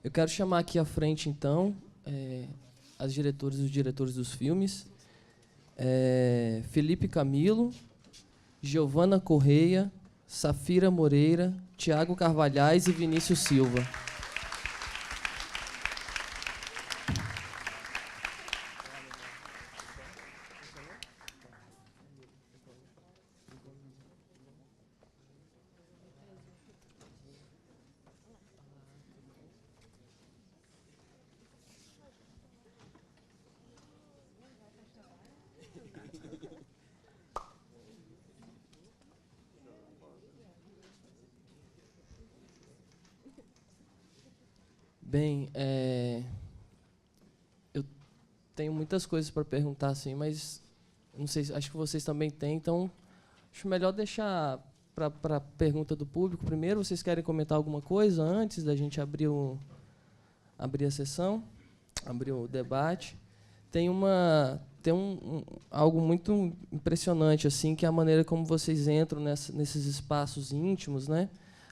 Eu quero chamar aqui à frente, então, as diretoras e os diretores dos filmes. Felipe Camilo, Giovana Correia, Safira Moreira, Tiago Carvalhais e Vinícius Silva. Bem, eu tenho muitas coisas para perguntar, assim, mas não sei, acho que vocês também têm, então acho melhor deixar para a pergunta do público primeiro. Vocês querem comentar alguma coisa antes da gente abrir a sessão, abrir o debate? Tem algo muito impressionante, assim, que é a maneira como vocês entram nesses espaços íntimos, né?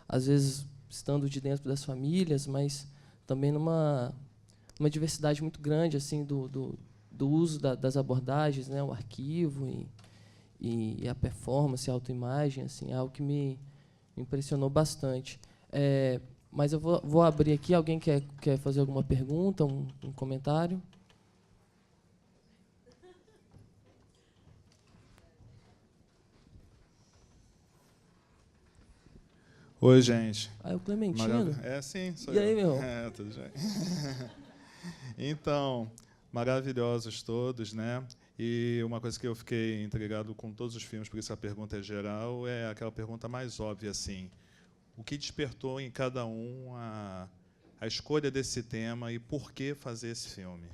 Às vezes estando de dentro das famílias, mas também numa diversidade muito grande, assim, do uso das abordagens, né? O arquivo e a performance, a autoimagem, assim, é algo que me impressionou bastante. Mas eu vou abrir aqui. Alguém quer fazer alguma pergunta, um comentário? Oi, gente. É o Clementino? Sim, sou eu. E aí, meu? Tudo bem. Então, maravilhosos todos, né? E uma coisa que eu fiquei intrigado com todos os filmes, por isso a pergunta é geral, é aquela pergunta mais óbvia, assim. O que despertou em cada um a escolha desse tema e por que fazer esse filme?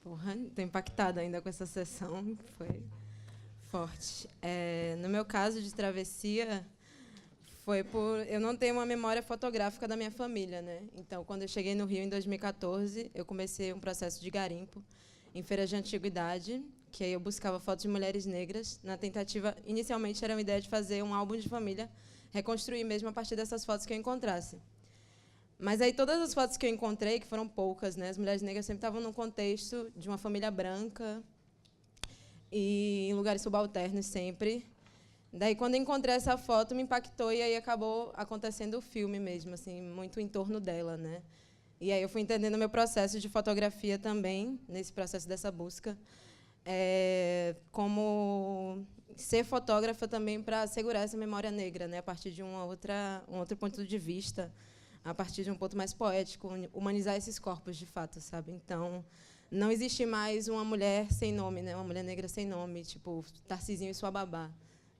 Porra, estou impactada ainda com essa sessão, foi forte. No meu caso de travessia, foi por eu não tenho uma memória fotográfica da minha família, né? Então, quando eu cheguei no Rio em 2014, eu comecei um processo de garimpo em feiras de antiguidade, que aí eu buscava fotos de mulheres negras. Na tentativa, inicialmente era uma ideia de fazer um álbum de família, reconstruir mesmo a partir dessas fotos que eu encontrasse. Mas aí todas as fotos que eu encontrei, que foram poucas, né, as mulheres negras sempre estavam num contexto de uma família branca e em lugares subalternos sempre. Daí, quando eu encontrei essa foto, me impactou e aí acabou acontecendo o filme mesmo, assim, muito em torno dela, né? E aí eu fui entendendo o meu processo de fotografia também, nesse processo dessa busca, como ser fotógrafa também para assegurar essa memória negra, né, a partir de um outro ponto de vista, a partir de um ponto mais poético, humanizar esses corpos, de fato, sabe? Então, não existe mais uma mulher sem nome, né? Uma mulher negra sem nome, tipo Tarcisinho e sua babá,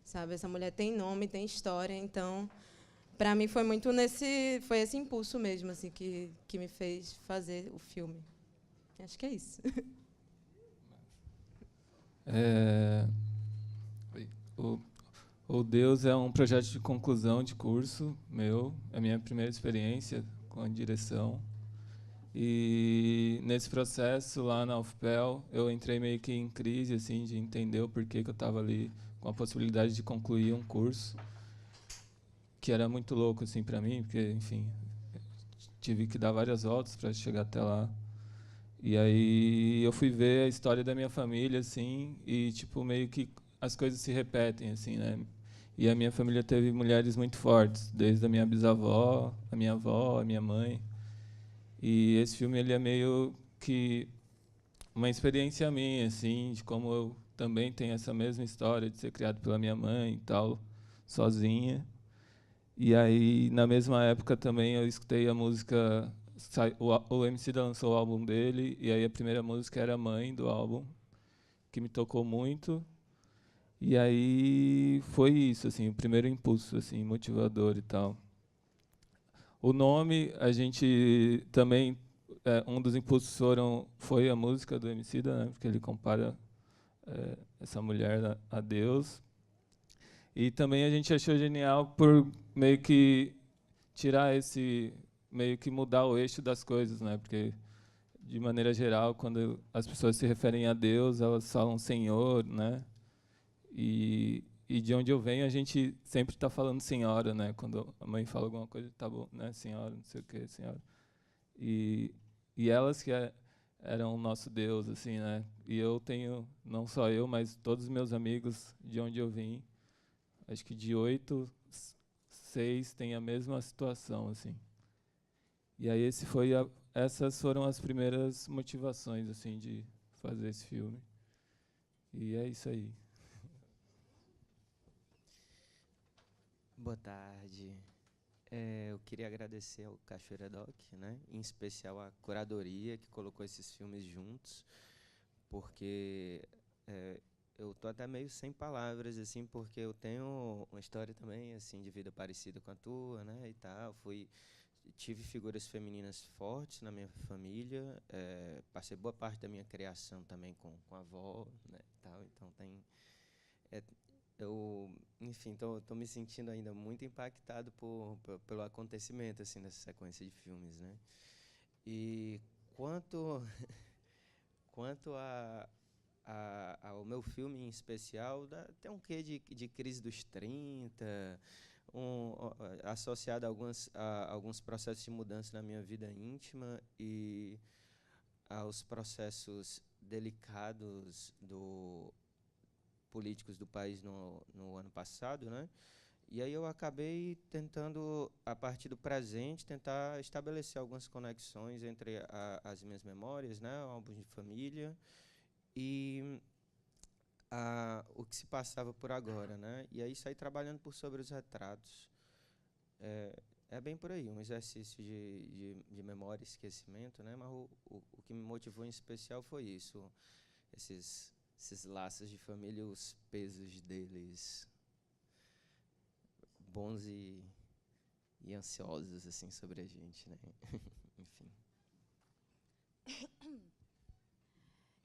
sabe? Essa mulher tem nome, tem história. Então, para mim foi muito foi esse impulso mesmo, assim, que me fez fazer o filme. Acho que é isso. O Deus é um projeto de conclusão de curso meu, é a minha primeira experiência com a direção. E nesse processo lá na UFPEL, eu entrei meio que em crise, assim, de entender o porquê que eu estava ali com a possibilidade de concluir um curso, que era muito louco, assim, para mim, porque, enfim, tive que dar várias voltas para chegar até lá. E aí eu fui ver a história da minha família, assim, e tipo meio que as coisas se repetem, assim, né? E a minha família teve mulheres muito fortes, desde a minha bisavó, a minha avó, a minha mãe. E esse filme ele é meio que uma experiência minha, assim, de como eu também tenho essa mesma história de ser criado pela minha mãe e tal, sozinha. E aí, na mesma época também eu escutei a música, o Emicida lançou o álbum dele, e aí a primeira música era Mãe, do álbum, que me tocou muito. E aí foi isso, assim, o primeiro impulso, assim, motivador e tal. O nome, a gente também, um dos impulsos foi a música do Emicida, né, porque ele compara essa mulher a Deus. E também a gente achou genial por meio que tirar meio que mudar o eixo das coisas, né? Porque de maneira geral, quando as pessoas se referem a Deus, elas falam Senhor, né? E e de onde eu venho, a gente sempre está falando senhora, né? Quando a mãe fala alguma coisa, tá bom, né? Senhora, não sei o que, senhora. E elas que eram o nosso Deus, assim, né? E eu tenho, não só eu, mas todos os meus amigos de onde eu vim, acho que de 8, 6 têm a mesma situação, assim. E aí essas foram as primeiras motivações, assim, de fazer esse filme. E é isso aí. Boa tarde. Eu queria agradecer ao Cachoeira Doc, né? Em especial a curadoria que colocou esses filmes juntos, porque eu tô até meio sem palavras, assim, porque eu tenho uma história também, assim, de vida parecida com a tua, né? E tal. Tive figuras femininas fortes na minha família, passei boa parte da minha criação também com a avó, né? E tal. Então enfim, estou me sentindo ainda muito impactado pelo acontecimento, assim, dessa sequência de filmes, né? E quanto ao meu filme em especial, tem um quê de crise dos 30, associado a alguns processos de mudança na minha vida íntima e aos processos delicados políticos do país no ano passado, né? E aí eu acabei tentando, a partir do presente, tentar estabelecer algumas conexões entre as minhas memórias, né, álbuns de família, e o que se passava por agora, né? E aí saí trabalhando sobre os retratos. É bem por aí, um exercício de memória e esquecimento, né? Mas o que me motivou em especial foi isso, esses laços de família, os pesos deles, bons e ansiosos, assim, sobre a gente, né? Enfim.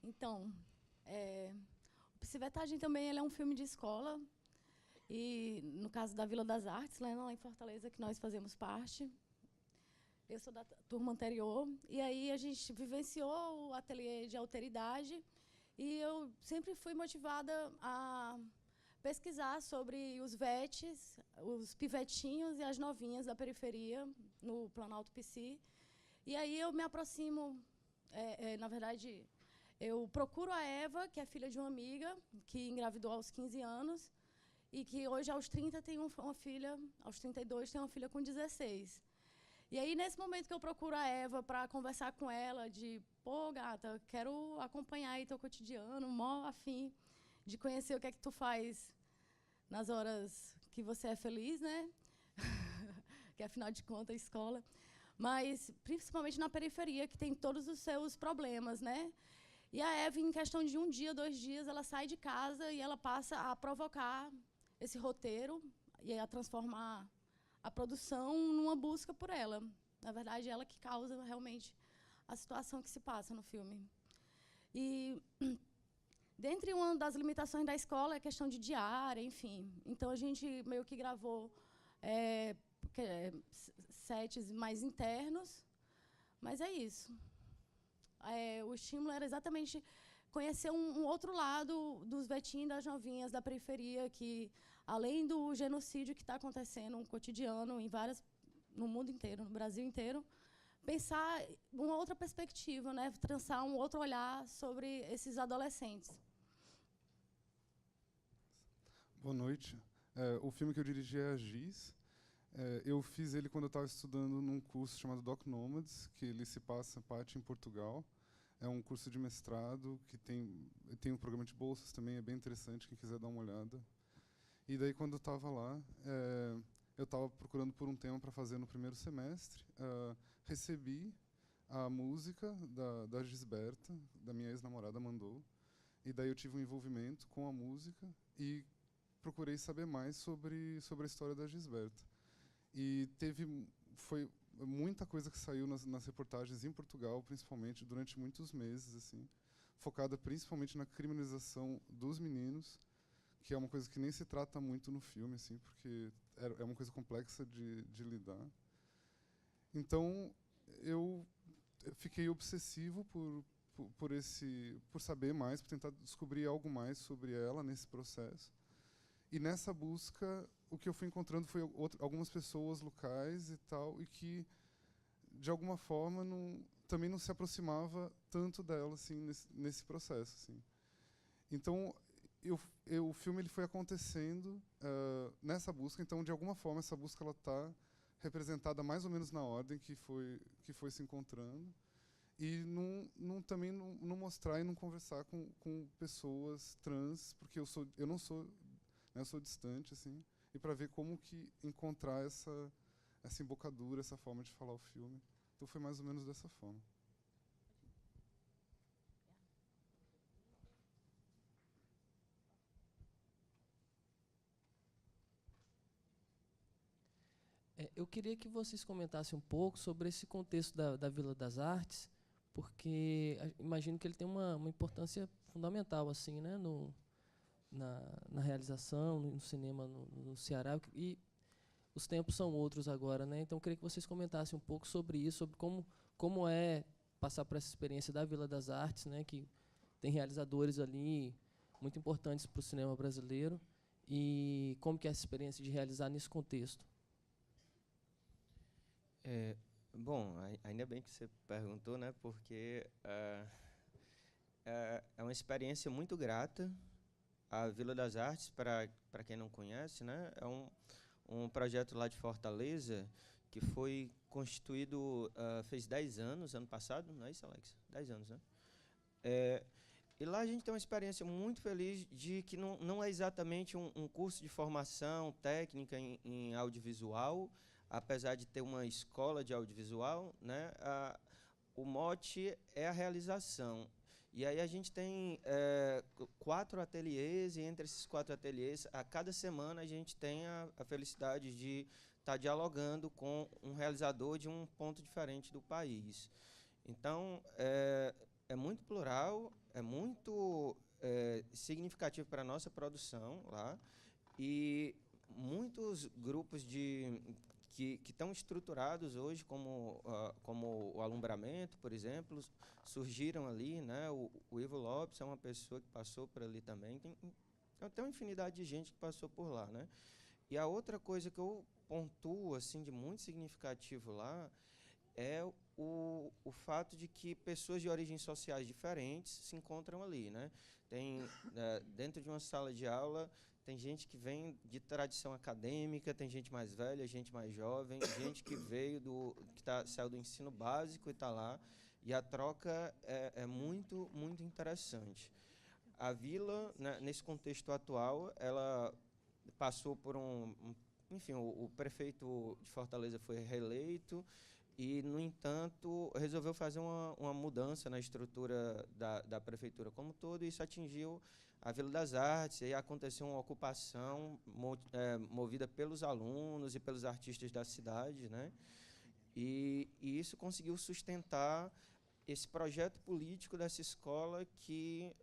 Então, o Psivetagem também ele é um filme de escola, e no caso da Vila das Artes, lá em Fortaleza, que nós fazemos parte. Eu sou da turma anterior, e aí a gente vivenciou o ateliê de alteridade, e eu sempre fui motivada a pesquisar sobre os VETs, os pivetinhos e as novinhas da periferia, no Planalto Psi. E aí eu me aproximo, na verdade, eu procuro a Eva, que é filha de uma amiga, que engravidou aos 15 anos, e que hoje, aos 30, tem uma filha, aos 32, tem uma filha com 16. E aí, nesse momento que eu procuro a Eva para conversar com ela, pô, gata, quero acompanhar aí teu cotidiano, mó afim de conhecer o que é que tu faz nas horas que você é feliz, né? Que, afinal de contas, é escola. Mas, principalmente na periferia, que tem todos os seus problemas, né? E a Eva, em questão de 1 dia, 2 dias, ela sai de casa e ela passa a provocar esse roteiro e a transformar a produção numa busca por ela. Na verdade, ela que causa realmente a situação que se passa no filme. E, dentre uma das limitações da escola, é a questão de diária, enfim. Então, a gente meio que gravou sets mais internos, mas é isso. O estímulo era exatamente conhecer um outro lado dos vetinhos e das novinhas da periferia, que, além do genocídio que está acontecendo no cotidiano, no mundo inteiro, no Brasil inteiro, pensar uma outra perspectiva, né? Traçar um outro olhar sobre esses adolescentes. Boa noite. O filme que eu dirigi é A Giz. Eu fiz ele quando eu estava estudando num curso chamado Doc Nomads, que ele se passa parte em Portugal. É um curso de mestrado que tem um programa de bolsas também, é bem interessante, quem quiser dar uma olhada. E daí, quando eu estava lá, eu estava procurando por um tema para fazer no primeiro semestre. Recebi a música da Gisberta, da minha ex-namorada, mandou. E daí eu tive um envolvimento com a música e procurei saber mais sobre a história da Gisberta. E foi muita coisa que saiu nas reportagens em Portugal, principalmente, durante muitos meses, assim, focada principalmente na criminalização dos meninos, que é uma coisa que nem se trata muito no filme, assim, porque é uma coisa complexa de lidar. Então, eu fiquei obsessivo por saber mais, por tentar descobrir algo mais sobre ela nesse processo. E nessa busca, o que eu fui encontrando foi algumas pessoas locais e tal, e que, de alguma forma, também não se aproximava tanto dela assim, nesse processo. Assim. Então, o filme ele foi acontecendo nessa busca. Então, de alguma forma, essa busca está representada mais ou menos na ordem que foi se encontrando. E também não mostrar e não conversar com pessoas trans, porque eu não sou, né, eu sou distante, assim, e para ver como que encontrar essa embocadura, essa forma de falar o filme. Então foi mais ou menos dessa forma. Eu queria que vocês comentassem um pouco sobre esse contexto da Vila das Artes, porque imagino que ele tem uma importância fundamental assim, né, na realização, no cinema no Ceará, e os tempos são outros agora, né? Então eu queria que vocês comentassem um pouco sobre isso, sobre como é passar por essa experiência da Vila das Artes, né, que tem realizadores ali muito importantes para o cinema brasileiro, e como que é essa experiência de realizar nesse contexto. Bom, ainda bem que você perguntou, né? Porque é uma experiência muito grata. A Vila das Artes, para quem não conhece, né, é um projeto lá de Fortaleza que foi constituído, fez 10 anos, ano passado, não é isso, Alex? 10 anos, né? E lá a gente tem uma experiência muito feliz de que não é exatamente um curso de formação técnica em audiovisual, apesar de ter uma escola de audiovisual, né, o mote é a realização. E aí a gente tem 4 ateliês, e entre esses 4 ateliês, a cada semana a gente tem a felicidade de estar dialogando com um realizador de um ponto diferente do país. Então, é muito plural, é muito significativo para a nossa produção lá, e muitos grupos que estão estruturados hoje, como o Alumbramento, por exemplo, surgiram ali, né? O Ivo Lopes é uma pessoa que passou por ali também. Tem uma infinidade de gente que passou por lá, né? E a outra coisa que eu pontuo assim, de muito significativo lá é o fato de que pessoas de origens sociais diferentes se encontram ali, né? Tem, dentro de uma sala de aula, tem gente que vem de tradição acadêmica, tem gente mais velha, gente mais jovem, gente que saiu do ensino básico e está lá, e a troca é muito, muito interessante. A Vila, né, nesse contexto atual, ela passou por enfim, o prefeito de Fortaleza foi reeleito, e, no entanto, resolveu fazer uma mudança na estrutura da prefeitura como um todo, e isso atingiu a Vila das Artes, e aí aconteceu uma ocupação movida pelos alunos e pelos artistas da cidade, né? E isso conseguiu sustentar esse projeto político dessa escola que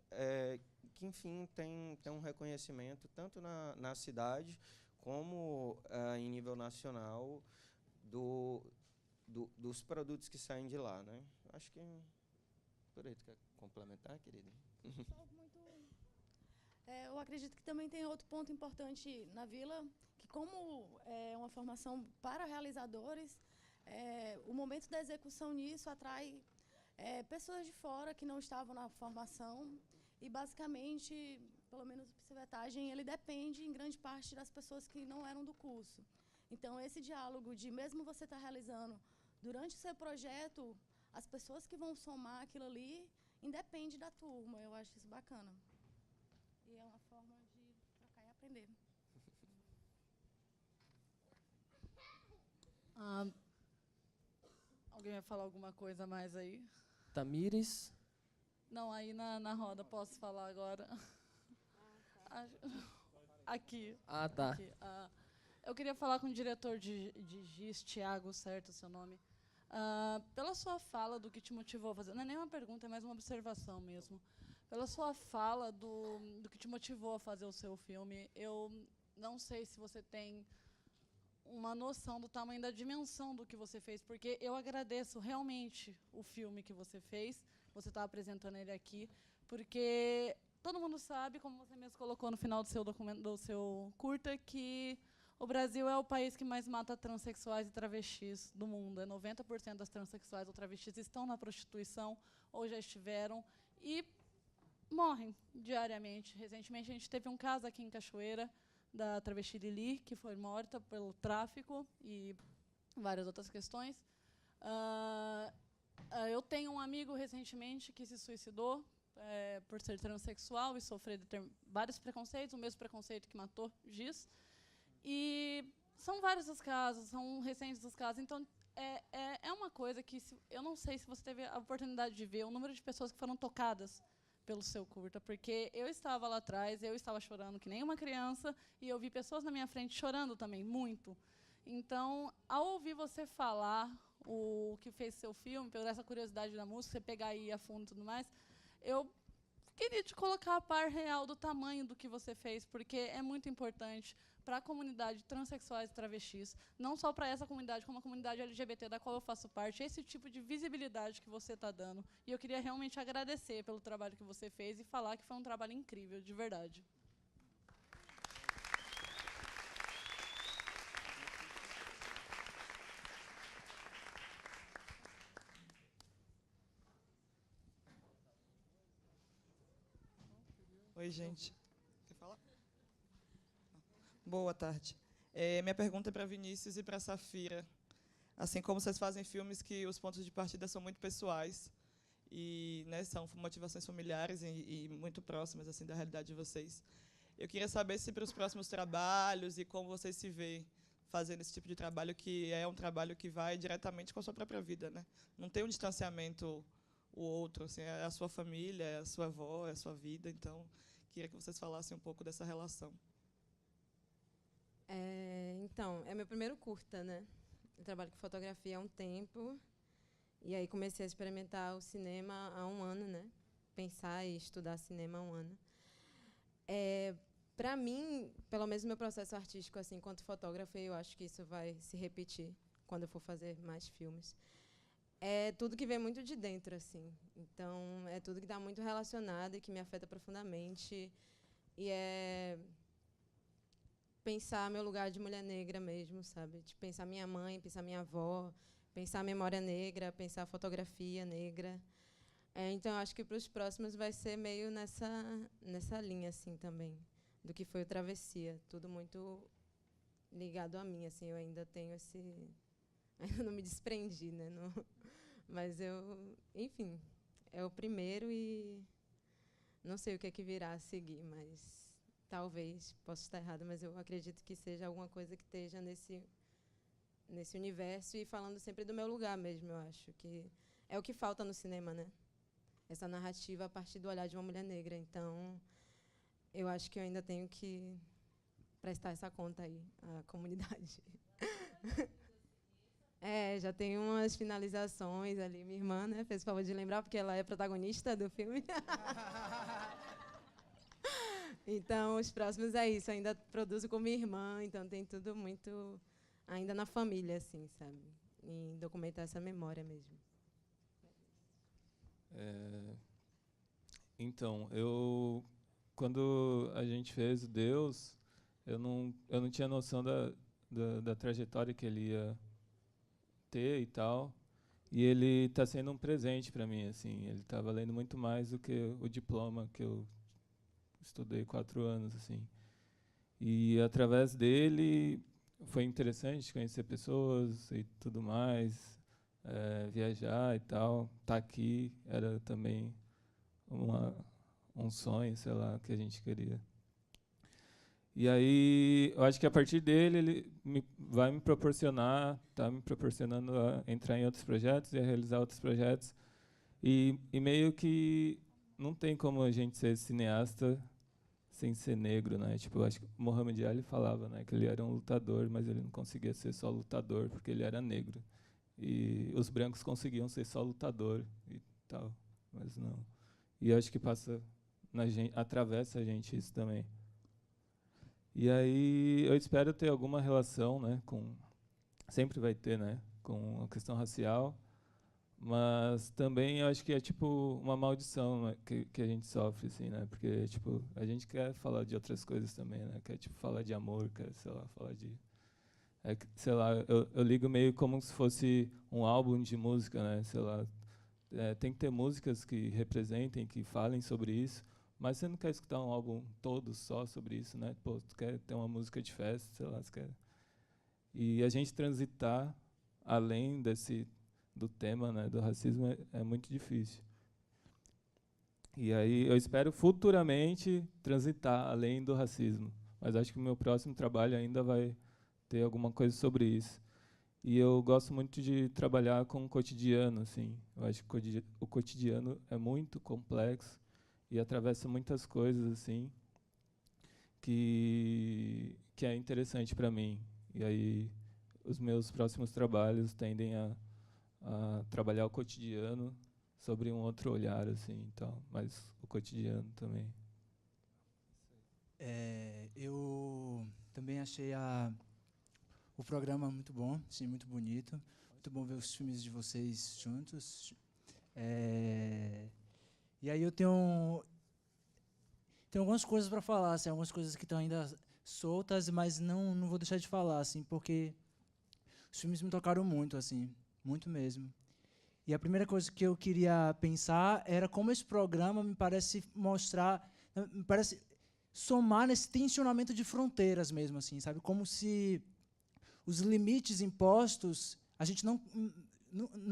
enfim, tem um reconhecimento tanto na cidade como em nível nacional dos produtos que saem de lá, né? Acho que por aí. Tu quer complementar, querida? Eu acredito que também tem outro ponto importante na Vila, que como é uma formação para realizadores, o momento da execução nisso atrai pessoas de fora que não estavam na formação, e basicamente, pelo menos o Psivetagem, ele depende em grande parte das pessoas que não eram do curso. Então, esse diálogo de, mesmo você estar realizando durante o seu projeto, as pessoas que vão somar aquilo ali, independe da turma. Eu acho isso bacana. E é uma forma de trocar e aprender. Alguém vai falar alguma coisa a mais aí? Tamires? Não, aí na roda, posso falar agora? Aqui. Ah, tá. Aqui. Eu queria falar com o diretor de GIS, Thiago, certo o seu nome. Pela sua fala, do que te motivou a fazer, não é nem uma pergunta, é mais uma observação mesmo. Pela sua fala do que te motivou a fazer o seu filme, eu não sei se você tem uma noção do tamanho da dimensão do que você fez, porque eu agradeço realmente o filme que você fez, você está apresentando ele aqui, porque todo mundo sabe, como você mesmo colocou no final do seu documento, do seu curta, que o Brasil é o país que mais mata transexuais e travestis do mundo. 90% das transexuais ou travestis estão na prostituição ou já estiveram e morrem diariamente. Recentemente, a gente teve um caso aqui em Cachoeira, da travesti Lili, que foi morta pelo tráfico e várias outras questões. Eu tenho um amigo recentemente que se suicidou por ser transexual e sofrer vários preconceitos, o mesmo preconceito que matou Giz. E são vários os casos, são recentes os casos. Então, é uma coisa que eu não sei se você teve a oportunidade de ver o número de pessoas que foram tocadas pelo seu curta, porque eu estava lá atrás, eu estava chorando que nem uma criança, e eu vi pessoas na minha frente chorando também, muito. Então, ao ouvir você falar o que fez seu filme, pela essa curiosidade da música, você pegar aí a fundo e tudo mais, eu queria te colocar a par real do tamanho do que você fez, porque é muito importante para a comunidade transexuais e travestis, não só para essa comunidade, como a comunidade LGBT da qual eu faço parte, esse tipo de visibilidade que você está dando. E eu queria realmente agradecer pelo trabalho que você fez e falar que foi um trabalho incrível, de verdade. Oi, gente. Quer falar? Boa tarde. Minha pergunta é para Vinícius e para Safira. Assim como vocês fazem filmes que os pontos de partida são muito pessoais e, né, são motivações familiares e muito próximas assim da realidade de vocês, eu queria saber se para os próximos trabalhos e como vocês se veem fazendo esse tipo de trabalho, que é um trabalho que vai diretamente com a sua própria vida, né? Não tem um distanciamento o outro, assim, é a sua família, é a sua avó, é a sua vida. Então, queria que vocês falassem um pouco dessa relação. Então, é meu primeiro curta, né? Eu trabalho com fotografia há um tempo, e aí comecei a experimentar o cinema há um ano, né? Pensar e estudar cinema há um ano. Para mim, pelo menos meu processo artístico, assim, enquanto fotógrafa, eu acho que isso vai se repetir quando eu for fazer mais filmes. É tudo que vem muito de dentro, assim. Então, é tudo que está muito relacionado e que me afeta profundamente. E é pensar meu lugar de mulher negra mesmo, sabe? De pensar minha mãe, pensar minha avó, pensar a memória negra, pensar a fotografia negra. Então, acho que para os próximos vai ser meio nessa linha, assim, também, do que foi o Travessia. Tudo muito ligado a mim, assim. Eu ainda tenho esse... Ainda não me desprendi, né? Não, mas enfim, é o primeiro e não sei o que é que virá a seguir, mas talvez, posso estar errada, mas eu acredito que seja alguma coisa que esteja nesse universo e falando sempre do meu lugar mesmo, eu acho que é o que falta no cinema, né? Essa narrativa a partir do olhar de uma mulher negra. Então, eu acho que eu ainda tenho que prestar essa conta aí à comunidade. Já tem umas finalizações ali. Minha irmã, né, fez o favor de lembrar, porque ela é protagonista do filme. Então, os próximos é isso. Eu ainda produzo com minha irmã, então tem tudo muito ainda na família, assim, sabe? Em documentar essa memória mesmo. Então, quando a gente fez o Deus, eu não tinha noção da trajetória que ele ia ter e tal, e ele está sendo um presente para mim, assim. Ele está valendo muito mais do que o diploma que eu estudei 4 anos, assim. E através dele foi interessante conhecer pessoas e tudo mais, viajar e tal. Estar aqui era também um sonho, sei lá, que a gente queria. E aí, eu acho que a partir dele, ele vai me proporcionar, está me proporcionando a entrar em outros projetos e a realizar outros projetos. E meio que não tem como a gente ser cineasta sem ser negro, né? Tipo, eu acho que o Muhammad Ali falava, né, que ele era um lutador, mas ele não conseguia ser só lutador porque ele era negro. E os brancos conseguiam ser só lutador e tal, mas não. E eu acho que passa na gente, atravessa a gente isso também. E aí eu espero ter alguma relação, né, sempre vai ter, né, com a questão racial, Mas também eu acho que é tipo uma maldição, né, que a gente sofre, assim, né? Porque tipo, a gente quer falar de outras coisas também, né? Quer tipo falar de amor, quer, sei lá, falar de sei lá, eu ligo meio como se fosse um álbum de música, né? Sei lá, tem que ter músicas que representem, que falem sobre isso, mas você não quer escutar um álbum todo só sobre isso, né? Pô, tu quer ter uma música de festa, sei lá, você quer. E a gente transitar além do tema, né, do racismo é muito difícil. E aí eu espero futuramente transitar além do racismo, mas acho que o meu próximo trabalho ainda vai ter alguma coisa sobre isso. E eu gosto muito de trabalhar com o cotidiano, assim. Eu acho que o cotidiano é muito complexo e atravessa muitas coisas, assim, que é interessante para mim. E aí os meus próximos trabalhos tendem a trabalhar o cotidiano sobre um outro olhar, assim, então, mas o cotidiano também. Eu também achei o programa muito bom, sim, muito bonito. Muito bom ver os filmes de vocês juntos. E aí eu tenho algumas coisas para falar, assim, algumas coisas que estão ainda soltas, mas não vou deixar de falar, assim, porque os filmes me tocaram muito, assim, muito mesmo. E a primeira coisa que eu queria pensar era como esse programa me parece somar nesse tensionamento de fronteiras mesmo, assim, sabe? Como se os limites impostos a gente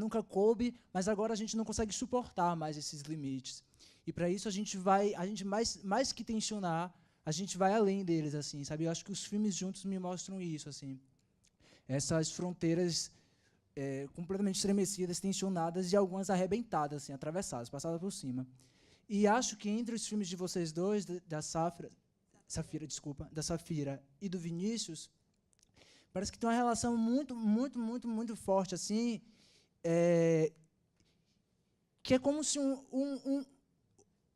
nunca coube, mas agora a gente não consegue suportar mais esses limites. E para isso a gente mais que tensionar, a gente vai além deles, assim, sabe? Eu acho que os filmes juntos me mostram isso, assim. Essas fronteiras completamente estremecidas, tensionadas e algumas arrebentadas, assim, atravessadas, passadas por cima. E acho que entre os filmes de vocês dois, da Safira e do Vinícius, parece que tem uma relação muito, muito, muito, muito forte, assim, que é como se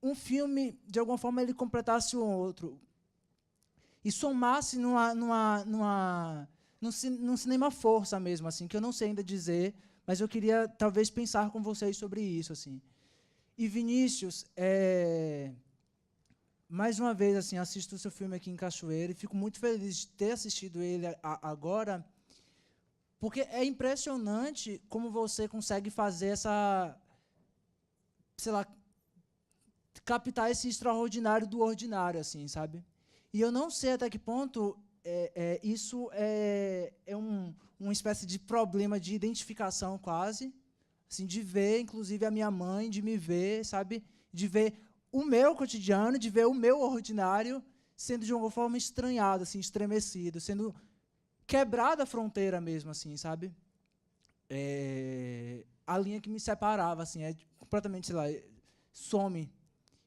um filme, de alguma forma, ele completasse o outro e somasse num cinema força mesmo, assim, que eu não sei ainda dizer, mas eu queria talvez pensar com vocês sobre isso, assim. E Vinícius, mais uma vez, assim, assisto o seu filme aqui em Cachoeira e fico muito feliz de ter assistido ele agora, porque é impressionante como você consegue fazer sei lá, captar esse extraordinário do ordinário, assim, sabe? E eu não sei até que ponto isso é uma espécie de problema de identificação quase, assim, de ver, inclusive, a minha mãe, de me ver, sabe? De ver o meu cotidiano, de ver o meu ordinário sendo, de alguma forma, estranhado, assim, estremecido, sendo quebrada a fronteira mesmo, assim, sabe? A linha que me separava, assim, completamente, sei lá, some.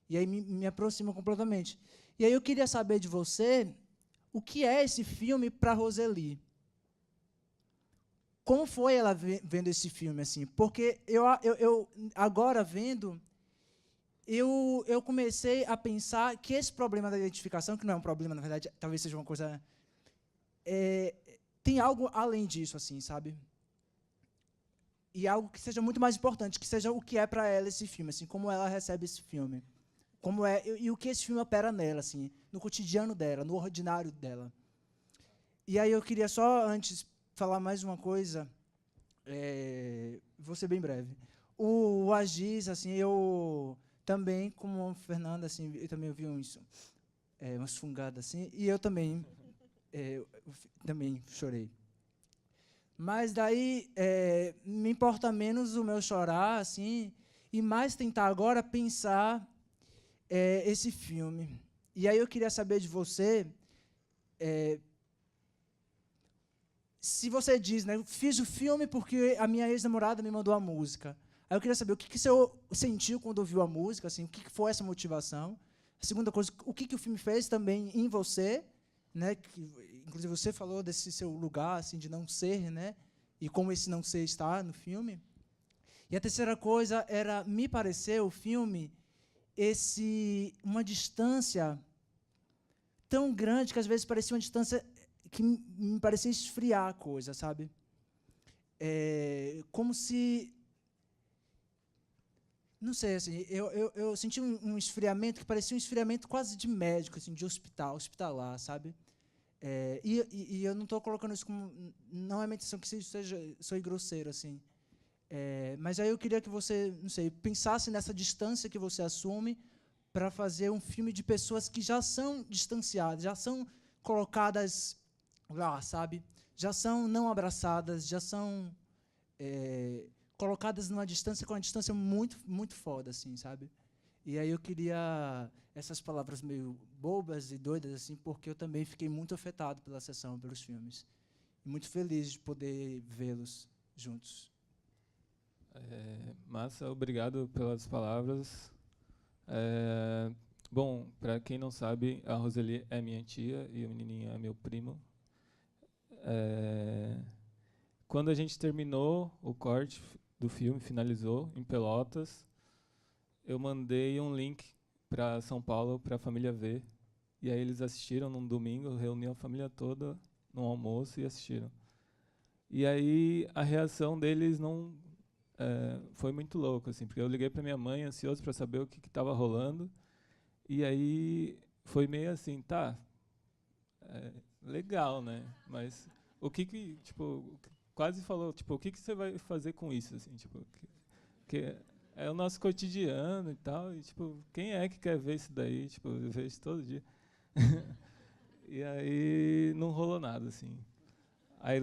E aí me aproxima completamente. E aí eu queria saber de você o que é esse filme para Roseli. Como foi ela vendo esse filme, assim? Porque eu agora vendo, eu comecei a pensar que esse problema da identificação, que não é um problema, na verdade, talvez seja uma coisa... tem algo além disso, assim, sabe? E algo que seja muito mais importante, que seja o que é para ela esse filme, assim, como ela recebe esse filme. E o que esse filme opera nela, assim, no cotidiano dela, no ordinário dela. E aí eu queria só, antes, falar mais uma coisa, vou ser bem breve. O Aziz, assim, eu também, como a Fernanda, assim, eu também ouvi umas fungadas, assim, e eu também chorei. Mas daí me importa menos o meu chorar, assim, e mais tentar agora pensar esse filme. E aí eu queria saber de você, se você diz, né, fiz o filme porque a minha ex-namorada me mandou a música. Aí eu queria saber o que você sentiu quando ouviu a música, assim, o que foi essa motivação. A segunda coisa, o que o filme fez também em você, né, que, inclusive você falou desse seu lugar, assim, de não ser, né, e como esse não ser está no filme. E a terceira coisa era, me pareceu, o filme, uma distância tão grande que às vezes parecia uma distância que me parecia esfriar a coisa, sabe? Como se não sei, assim, eu senti um esfriamento que parecia um esfriamento quase de médico, assim, de hospitalar, sabe? E eu não estou colocando isso como... Não é minha intenção que soe grosseiro, assim. Mas aí eu queria que você, não sei, pensasse nessa distância que você assume para fazer um filme de pessoas que já são distanciadas, já são colocadas lá, sabe? Já são não abraçadas, já são colocadas numa distância, com uma distância muito, muito foda, assim, sabe? E aí eu queria essas palavras meio bobas e doidas, assim, porque eu também fiquei muito afetado pela sessão, pelos filmes. E muito feliz de poder vê-los juntos. Massa, obrigado pelas palavras. Bom, para quem não sabe, a Roseli é minha tia e o menininho é meu primo. Quando a gente terminou o corte do filme, finalizou em Pelotas, eu mandei um link para São Paulo para a família ver. E aí eles assistiram num domingo, reuniu a família toda no almoço e assistiram. E aí a reação deles não foi muito louca, assim, porque eu liguei para minha mãe ansioso para saber o que estava rolando. E aí foi meio assim, tá, legal, né? Mas o que tipo, quase falou, tipo, o que você vai fazer com isso, assim, tipo, que é o nosso cotidiano e tal, e tipo, quem é que quer ver isso daí? Tipo, eu vejo todo dia. E aí não rolou nada, assim. Aí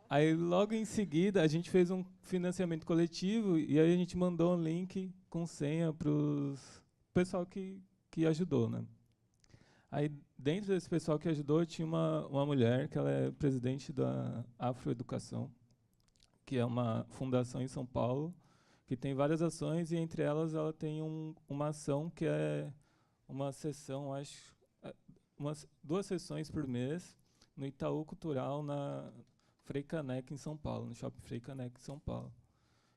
Aí, logo em seguida, a gente fez um financiamento coletivo e aí a gente mandou um link com senha para o pessoal que ajudou, né? Aí, dentro desse pessoal que ajudou, tinha uma mulher que ela é presidente da Afroeducação, que é uma fundação em São Paulo, que tem várias ações e, entre elas, ela tem uma ação que é uma sessão, acho, 2 sessões por mês, no Itaú Cultural, na Frei Caneca, em São Paulo, no Shopping Frei Caneca, em São Paulo,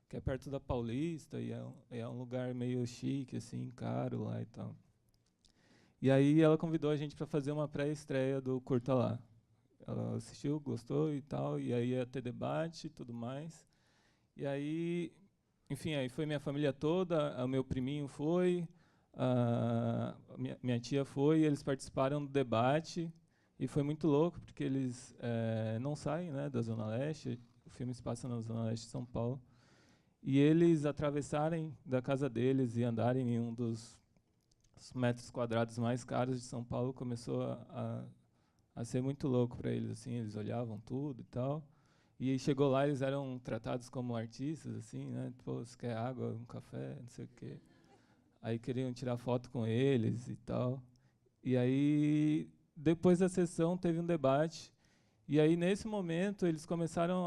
que é perto da Paulista e é um lugar meio chique, assim, caro lá e tal. E aí ela convidou a gente para fazer uma pré-estreia do Curta Lá. Ela assistiu, gostou e tal, e aí ia ter debate e tudo mais. E aí, enfim, aí foi minha família toda, o meu priminho foi, a minha tia foi, e eles participaram do debate. E foi muito louco, porque eles não saem, né, da Zona Leste, o filme se passa na Zona Leste de São Paulo, e eles atravessarem da casa deles e andarem em um dos metros quadrados mais caros de São Paulo começou a ser muito louco para eles, assim, eles olhavam tudo e tal, e chegou lá, eles eram tratados como artistas, assim, né, pô, você quer água, um café, não sei o quê. Aí queriam tirar foto com eles e tal, e aí... Depois da sessão, teve um debate. E aí, nesse momento, eles começaram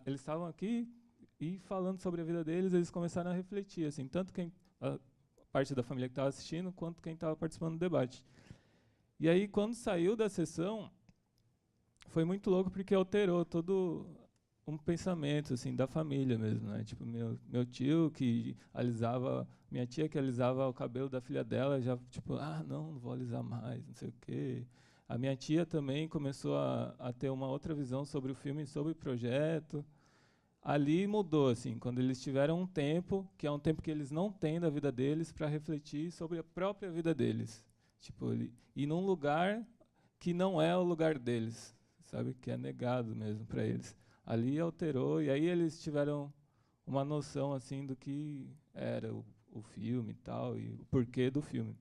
eles estavam aqui e falando sobre a vida deles, eles começaram a refletir, assim, tanto a parte da família que estava assistindo, quanto quem estava participando do debate. E aí, quando saiu da sessão, foi muito louco, porque alterou todo um pensamento, assim, da família mesmo, né? Tipo, meu tio que alisava, minha tia que alisava o cabelo da filha dela, já tipo, não vou alisar mais, não sei o quê. A minha tia também começou a ter uma outra visão sobre o filme, sobre o projeto. Ali mudou, assim, quando eles tiveram um tempo, que é um tempo que eles não têm da vida deles, para refletir sobre a própria vida deles. Tipo, e num lugar que não é o lugar deles, sabe? Que é negado mesmo para eles. Ali alterou, e aí eles tiveram uma noção, assim, do que era o filme e tal, e o porquê do filme.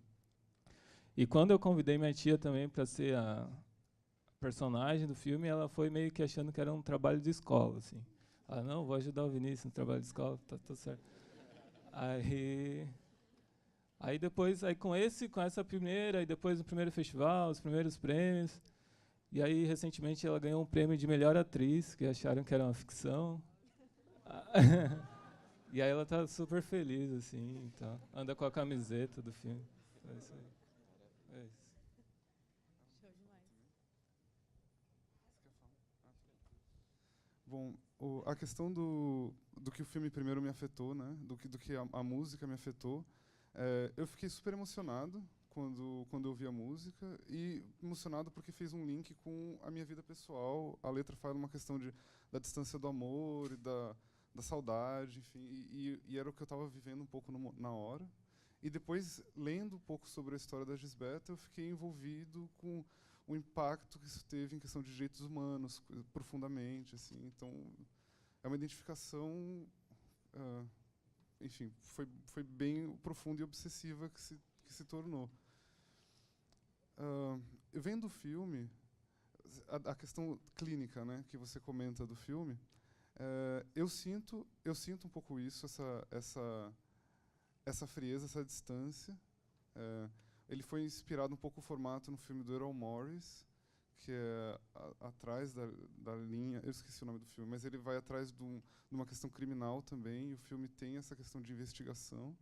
E quando eu convidei minha tia também para ser a personagem do filme, ela foi meio que achando que era um trabalho de escola, assim. Ela, não, vou ajudar o Vinícius no trabalho de escola, tá tudo certo. Aí depois, com essa primeira, e depois o primeiro festival, os primeiros prêmios, e aí recentemente ela ganhou um prêmio de melhor atriz, que acharam que era uma ficção. E aí ela tá super feliz, assim, então, anda com a camiseta do filme. É isso aí. É isso. Show demais. Bom, a questão do que o filme primeiro me afetou, né? Do que a música me afetou, eu fiquei super emocionado quando eu vi a música, e emocionado porque fez um link com a minha vida pessoal. A letra fala uma questão da distância do amor e da saudade, enfim, e era o que eu estava vivendo um pouco na hora. E depois, lendo um pouco sobre a história da Gisbeta, eu fiquei envolvido com o impacto que isso teve em questão de direitos humanos, profundamente, assim. Então, é uma identificação, enfim, foi bem profunda e obsessiva que se tornou. Eu vendo o filme, a questão clínica, né, que você comenta do filme, eu sinto um pouco isso, essa frieza, essa distância. Ele foi inspirado um pouco o formato no filme do Errol Morris, que é atrás da linha, eu esqueci o nome do filme, mas ele vai atrás de uma questão criminal também, e o filme tem essa questão de investigação.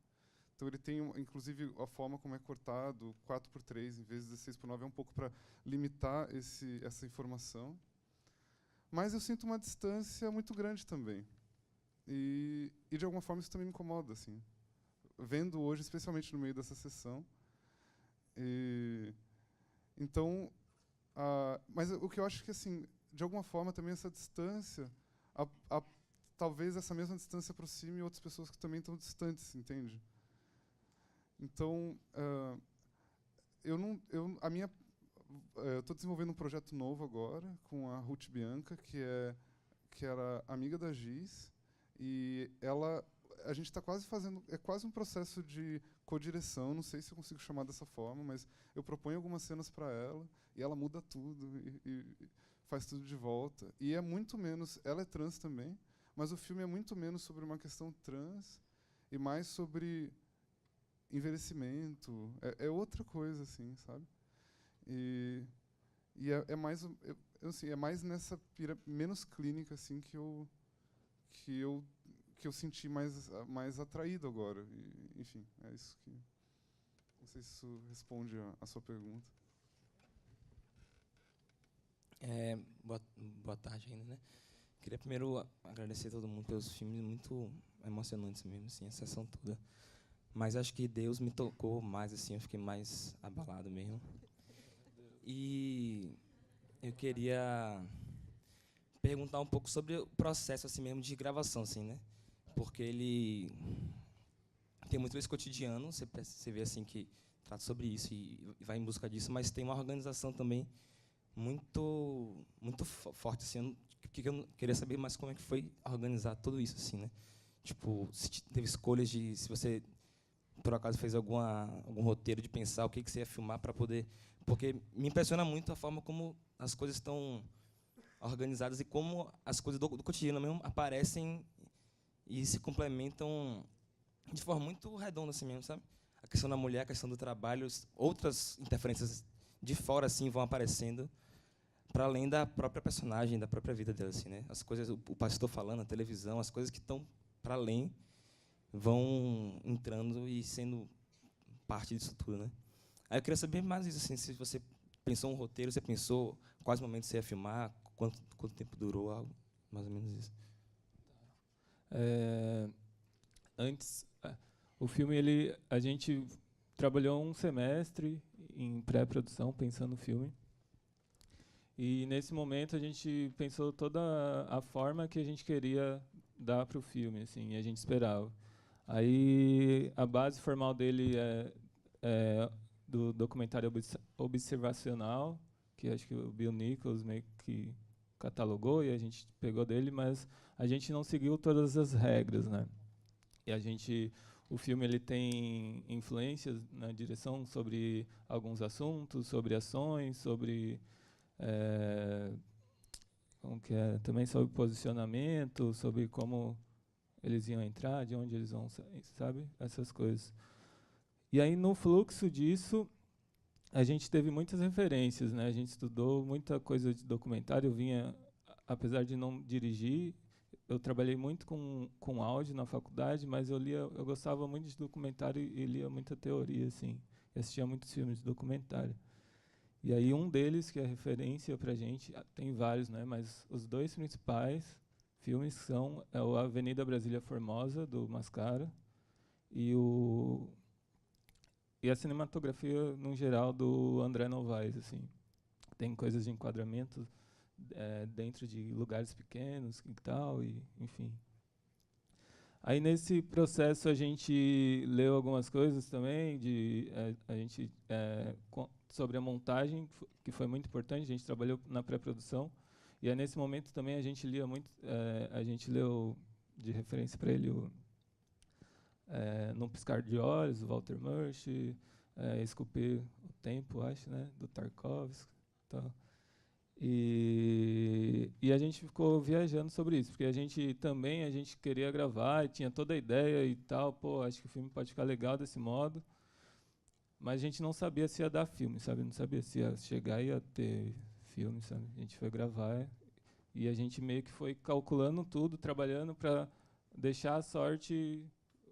Então ele tem, inclusive, a forma como é cortado, 4:3 em vez de 16:9, é um pouco para limitar essa informação. Mas eu sinto uma distância muito grande também. E de alguma forma isso também me incomoda, assim. Vendo hoje, especialmente no meio dessa sessão. Então, mas o que eu acho que, assim, de alguma forma também essa distância, talvez essa mesma distância aproxime outras pessoas que também estão distantes, entende? Então, eu estou desenvolvendo um projeto novo agora com a Ruth Bianca, que era amiga da Giz, e a gente está quase fazendo, é quase um processo de codireção, não sei se eu consigo chamar dessa forma, mas eu proponho algumas cenas para ela e ela muda tudo e faz tudo de volta. E é muito menos, ela é trans também, mas o filme é muito menos sobre uma questão trans e mais sobre envelhecimento, é outra coisa, assim, sabe? E é mais, assim, é mais nessa pira menos clínica, assim, que eu senti mais atraído agora. E, enfim, é isso que... Não sei se isso responde a sua pergunta. Boa tarde ainda, né? Queria primeiro agradecer a todo mundo pelos filmes muito emocionantes mesmo, assim, a sessão toda. Mas acho que Deus me tocou mais, assim, eu fiquei mais abalado mesmo. E eu queria perguntar um pouco sobre o processo, assim mesmo, de gravação, assim, né? Porque ele tem muito esse cotidiano, você vê assim que trata sobre isso e vai em busca disso, mas tem uma organização também muito forte, assim. Eu queria saber mais como é que foi organizar tudo isso, assim, né? Tipo, se teve escolhas de, se você por acaso fez algum roteiro de pensar o que você ia filmar para poder, porque me impressiona muito a forma como as coisas estão organizadas e como as coisas do cotidiano mesmo aparecem e se complementam de forma muito redonda, assim mesmo, sabe? A questão da mulher, a questão do trabalho, outras interferências de fora assim vão aparecendo para além da própria personagem, da própria vida dela, assim, né? As coisas, o pastor falando, a televisão, as coisas que estão para além vão entrando e sendo parte disso tudo, né? Aí eu queria saber mais isso, assim, se você pensou um roteiro, você pensou quais momentos você ia filmar, quanto tempo durou, algo, mais ou menos isso. Antes, o filme, a gente trabalhou um semestre em pré-produção, pensando no filme. E, nesse momento, a gente pensou toda a forma que a gente queria dar para o filme, assim, e a gente esperava. Aí, a base formal dele é do documentário observacional, que acho que o Bill Nichols meio que catalogou e a gente pegou dele, mas a gente não seguiu todas as regras, né? E o filme ele tem influências na direção sobre alguns assuntos, sobre ações, sobre também sobre posicionamento, sobre como eles iam entrar, de onde eles vão sair, sabe? Essas coisas. E aí, no fluxo disso, a gente teve muitas referências, né? A gente estudou muita coisa de documentário. Apesar de não dirigir, eu trabalhei muito com áudio na faculdade, mas eu gostava muito de documentário e lia muita teoria, assim. E assistia muitos filmes de documentário. E aí um deles, que é referência para a gente, tem vários, né? Mas os dois principais filmes são o Avenida Brasília Formosa, do Mascara, e a cinematografia, no geral, do André Novaes, assim. Tem coisas de enquadramento dentro de lugares pequenos e tal, e, enfim. Aí, nesse processo, a gente leu algumas coisas também, sobre a montagem, que foi muito importante, a gente trabalhou na pré-produção, e aí, nesse momento também a gente lia muito, a gente leu de referência para ele Num Piscar de Olhos, do Walter Murch, Esculpir o Tempo, acho, né, do Tarkovsky. Tal. E a gente ficou viajando sobre isso, porque a gente queria gravar e tinha toda a ideia e tal, pô, acho que o filme pode ficar legal desse modo, mas a gente não sabia se ia dar filme, sabe? Não sabia se ia chegar e ia ter filme, sabe? A gente foi gravar e a gente meio que foi calculando tudo, trabalhando para deixar a sorte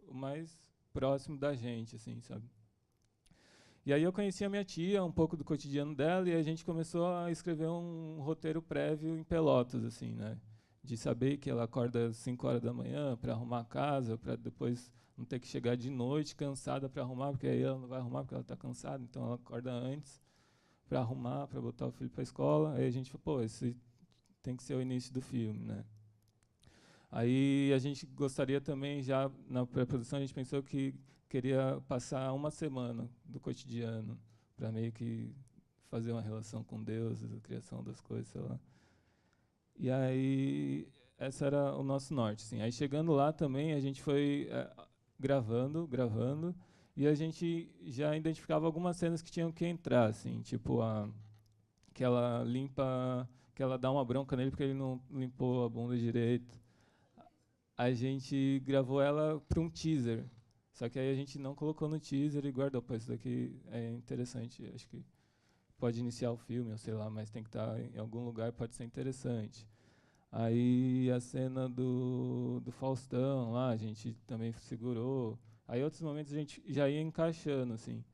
o mais próximo da gente, assim, sabe? E aí eu conheci a minha tia, um pouco do cotidiano dela, e a gente começou a escrever um roteiro prévio em Pelotas, assim, né? De saber que ela acorda às 5 horas da manhã para arrumar a casa, para depois não ter que chegar de noite cansada para arrumar, porque aí ela não vai arrumar porque ela está cansada, então ela acorda antes para arrumar, para botar o filho para a escola. Aí a gente falou, pô, esse tem que ser o início do filme, né? Aí a gente gostaria também, já na pré-produção, a gente pensou que queria passar uma semana do cotidiano para meio que fazer uma relação com Deus, a criação das coisas, sei lá. E aí, esse era o nosso norte, assim. Aí, chegando lá também, a gente foi gravando, e a gente já identificava algumas cenas que tinham que entrar, assim, tipo que ela dá uma bronca nele porque ele não limpou a bunda direito. A gente gravou ela para um teaser, só que aí a gente não colocou no teaser e guardou. Pô, isso daqui é interessante, acho que pode iniciar o filme, ou sei lá, mas tem que estar em algum lugar, pode ser interessante. Aí a cena do Faustão lá, a gente também segurou. Aí outros momentos a gente já ia encaixando, assim.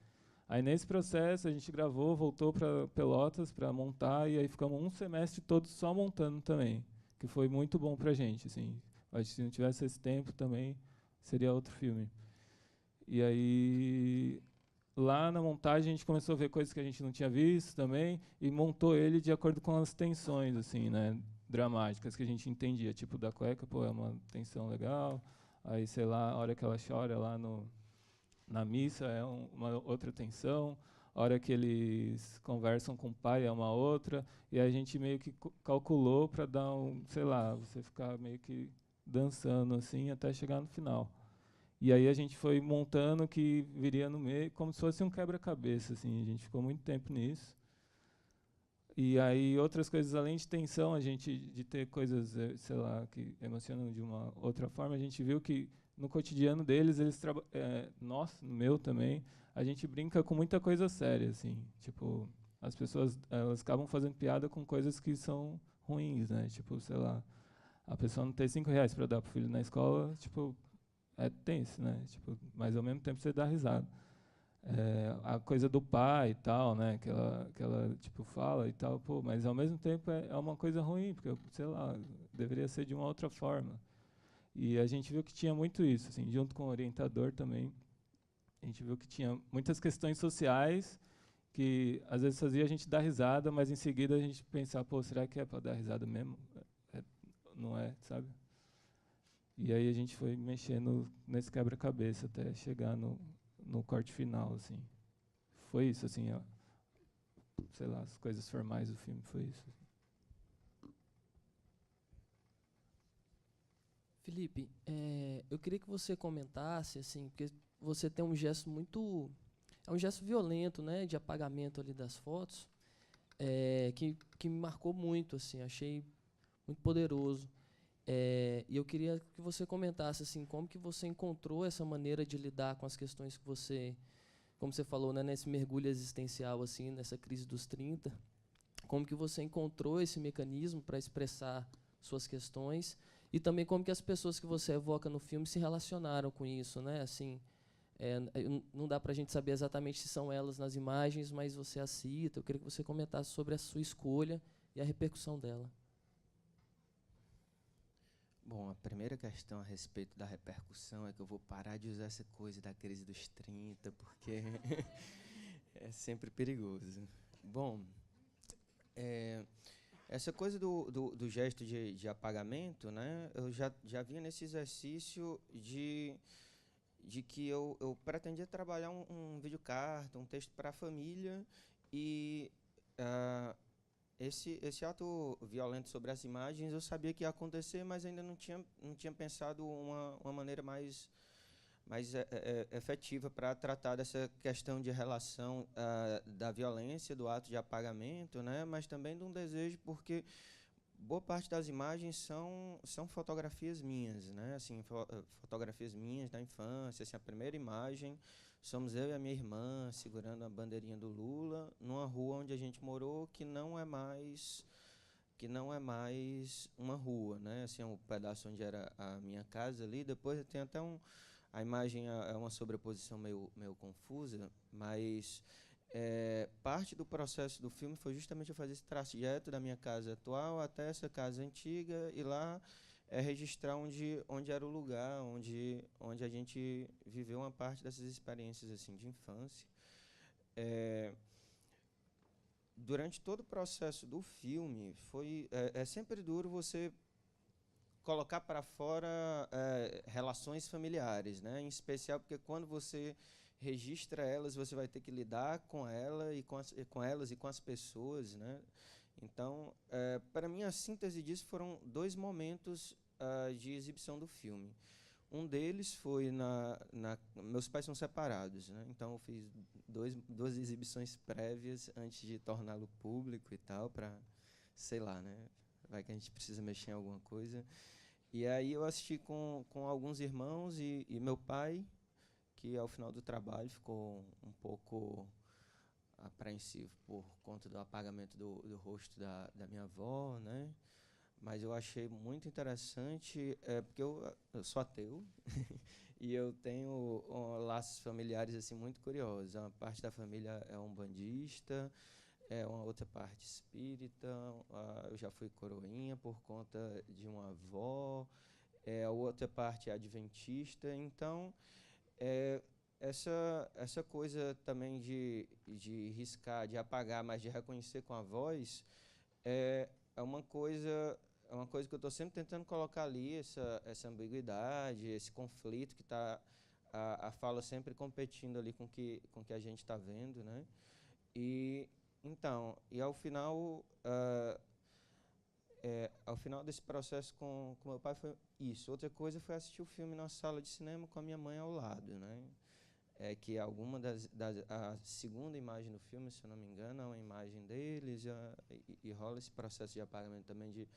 Aí nesse processo a gente gravou, voltou para Pelotas para montar, e aí ficamos um semestre todo só montando também, que foi muito bom para a gente, assim. Acho que se não tivesse esse tempo também seria outro filme. E aí, lá na montagem, a gente começou a ver coisas que a gente não tinha visto também e montou ele de acordo com as tensões, assim, né, dramáticas que a gente entendia. Tipo, da cueca, pô, é uma tensão legal. Aí, sei lá, a hora que ela chora lá na missa é uma outra tensão. A hora que eles conversam com o pai é uma outra. E a gente meio que calculou para dar sei lá, você ficar meio que dançando, assim, até chegar no final. E aí a gente foi montando que viria no meio, como se fosse um quebra-cabeça, assim. A gente ficou muito tempo nisso. E aí outras coisas, além de tensão, de ter coisas, sei lá, que emocionam de uma outra forma, a gente viu que no cotidiano deles, no meu também, a gente brinca com muita coisa séria, assim. Tipo, as pessoas, elas acabam fazendo piada com coisas que são ruins, né? Tipo, sei lá, a pessoa não ter R$5 para dar pro filho na escola, tipo, é tenso, né? Tipo, mas ao mesmo tempo você dá risada. A coisa do pai e tal, né? Que ela tipo, fala e tal, pô, mas ao mesmo tempo é uma coisa ruim, porque, sei lá, deveria ser de uma outra forma. E a gente viu que tinha muito isso, assim, junto com o orientador também. A gente viu que tinha muitas questões sociais que às vezes fazia a gente dar risada, mas em seguida a gente pensar, pô, será que é para dar risada mesmo? Não é, sabe? E aí a gente foi mexendo nesse quebra-cabeça até chegar no corte final, assim. Foi isso, assim, ó, sei lá, as coisas formais do filme, foi isso. Felipe, eu queria que você comentasse, assim, porque você tem um gesto muito... É um gesto violento, né, de apagamento ali das fotos, que me marcou muito, assim, achei muito poderoso. E eu queria que você comentasse, assim, como que você encontrou essa maneira de lidar com as questões que você, como você falou, né, nesse mergulho existencial, assim, nessa crise dos 30, como que você encontrou esse mecanismo para expressar suas questões e também como que as pessoas que você evoca no filme se relacionaram com isso, né? Assim, não dá para a gente saber exatamente se são elas nas imagens, mas você as cita. Eu queria que você comentasse sobre a sua escolha e a repercussão dela. Bom, a primeira questão a respeito da repercussão é que eu vou parar de usar essa coisa da crise dos 30, porque é sempre perigoso. Bom, essa coisa do gesto de apagamento, né, eu já vinha nesse exercício de que eu pretendia trabalhar um videocarta, um texto para a família, e esse ato violento sobre as imagens eu sabia que ia acontecer, mas ainda não tinha pensado uma maneira mais efetiva para tratar dessa questão de relação da violência, do ato de apagamento, né, mas também de um desejo, porque boa parte das imagens são fotografias minhas, né, assim, fotografias minhas da infância. Assim, a primeira imagem somos eu e a minha irmã segurando a bandeirinha do Lula numa rua onde a gente morou, que não é mais uma rua, né, assim, um pedaço onde era a minha casa ali. Depois tem até a imagem é uma sobreposição meio confusa, mas parte do processo do filme foi justamente eu fazer esse trajeto da minha casa atual até essa casa antiga, e lá registrar onde era o lugar, onde a gente viveu uma parte dessas experiências assim de infância. Durante todo o processo do filme, é sempre duro você colocar para fora relações familiares, né? Em especial porque quando você registra elas, você vai ter que lidar com ela e com elas e com as pessoas, né? Então, para mim, a síntese disso foram 2 momentos de exibição do filme. Um deles foi meus pais são separados, né? Então eu fiz 2 exibições prévias antes de torná-lo público e tal, para, sei lá, né? Vai que a gente precisa mexer em alguma coisa. E aí eu assisti com alguns irmãos e meu pai, que ao final do trabalho ficou um pouco apreensivo por conta do apagamento do rosto da minha avó, né? Mas eu achei muito interessante, porque eu sou ateu e eu tenho laços familiares assim muito curiosos. Uma parte da família é umbandista, uma outra parte espírita, eu já fui coroinha por conta de uma avó, a outra parte é adventista. Então, essa coisa também de riscar, de apagar, mas de reconhecer com a voz, é uma coisa que eu estou sempre tentando colocar ali, essa ambiguidade, esse conflito que está a fala sempre competindo ali com que a gente está vendo, né? E ao final desse processo com meu pai foi isso. Outra coisa foi assistir o filme na sala de cinema com a minha mãe ao lado, né? Que alguma a segunda imagem do filme, se eu não me engano, é uma imagem deles, e rola esse processo de apagamento também de...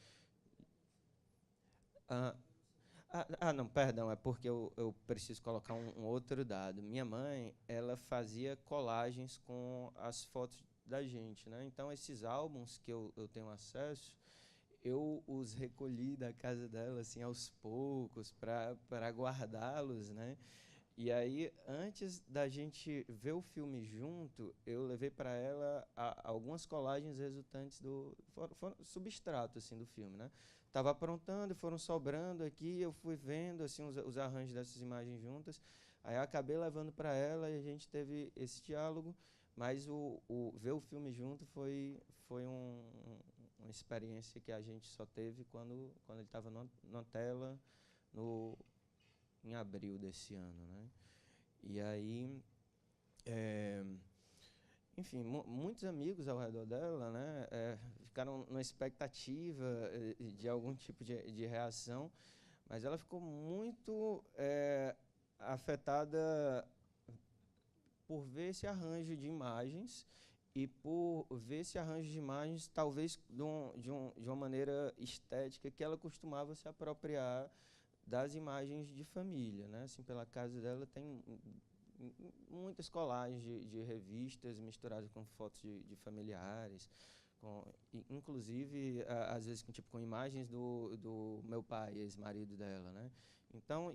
não, perdão, é porque eu preciso colocar um outro dado. Minha mãe, ela fazia colagens com as fotos da gente, né? Então, esses álbuns que eu tenho acesso, eu os recolhi da casa dela, assim, aos poucos, para guardá-los, né? E aí, antes da gente ver o filme junto, eu levei para ela algumas colagens resultantes foram substrato assim do filme, né? Estava aprontando, foram sobrando aqui, eu fui vendo assim os arranjos dessas imagens juntas. Aí eu acabei levando para ela e a gente teve esse diálogo, mas ver o filme junto foi uma experiência que a gente só teve quando ele estava na tela em abril desse ano, né? E aí, enfim, muitos amigos ao redor dela, né, ficaram na expectativa de algum tipo de reação, mas ela ficou muito afetada por ver esse arranjo de imagens e por ver esse arranjo de imagens talvez de uma maneira estética que ela costumava se apropriar das imagens de família, né? Assim, pela casa dela tem muitas colagens de revistas misturadas com fotos de familiares, inclusive às vezes com imagens do meu pai, ex-marido dela, né? Então,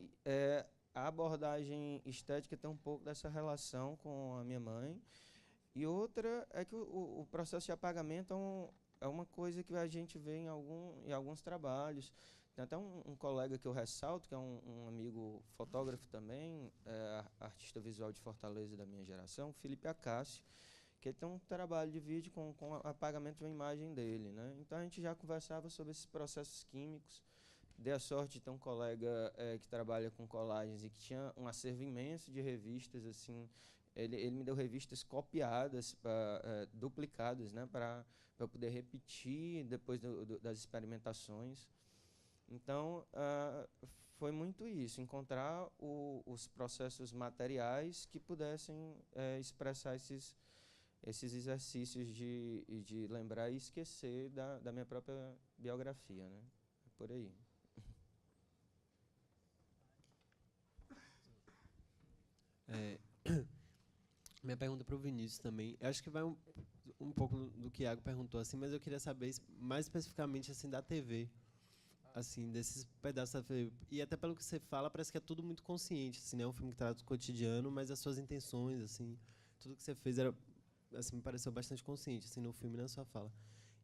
a abordagem estética tem um pouco dessa relação com a minha mãe. E outra é que o processo de apagamento é uma coisa que a gente vê em alguns trabalhos. Tem até um colega que eu ressalto, que é um amigo fotógrafo também, artista visual de Fortaleza da minha geração, Felipe Acácio, que ele tem um trabalho de vídeo com apagamento de uma imagem dele, né? Então a gente já conversava sobre esses processos químicos. Dei a sorte de ter um colega que trabalha com colagens e que tinha um acervo imenso de revistas, assim. Ele me deu revistas copiadas, duplicadas, né, para eu poder repetir depois das experimentações. Então, foi muito isso, encontrar os processos materiais que pudessem expressar esses exercícios de lembrar e esquecer da minha própria biografia, né? É por aí. Minha pergunta para o Vinícius também. Eu acho que vai um pouco do que o Iago perguntou, assim, mas eu queria saber mais especificamente assim, da TV. Assim, desses pedaços da TV. E até pelo que você fala, parece que é tudo muito consciente. Assim, não é um filme que trata do cotidiano, mas as suas intenções, assim, tudo que você fez era, assim, me pareceu bastante consciente, assim, no filme e na sua fala.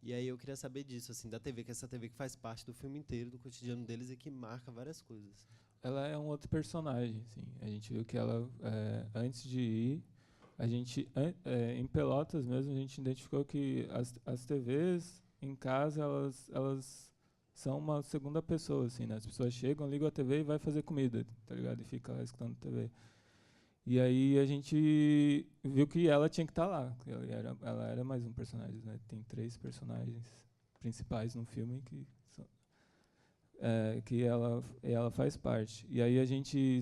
E aí eu queria saber disso, assim, da TV, que essa TV que faz parte do filme inteiro, do cotidiano deles e que marca várias coisas. Ela é um outro personagem, assim. A gente viu que ela, antes de ir, a gente, em Pelotas mesmo, a gente identificou que as TVs em casa, elas são uma segunda pessoa, assim, né? As pessoas chegam, ligam a TV e vai fazer comida, tá ligado? E fica lá escutando TV. E aí a gente viu que ela tinha que estar lá. Ela era mais um personagem, né? Tem 3 personagens principais no filme que ela faz parte. E aí a gente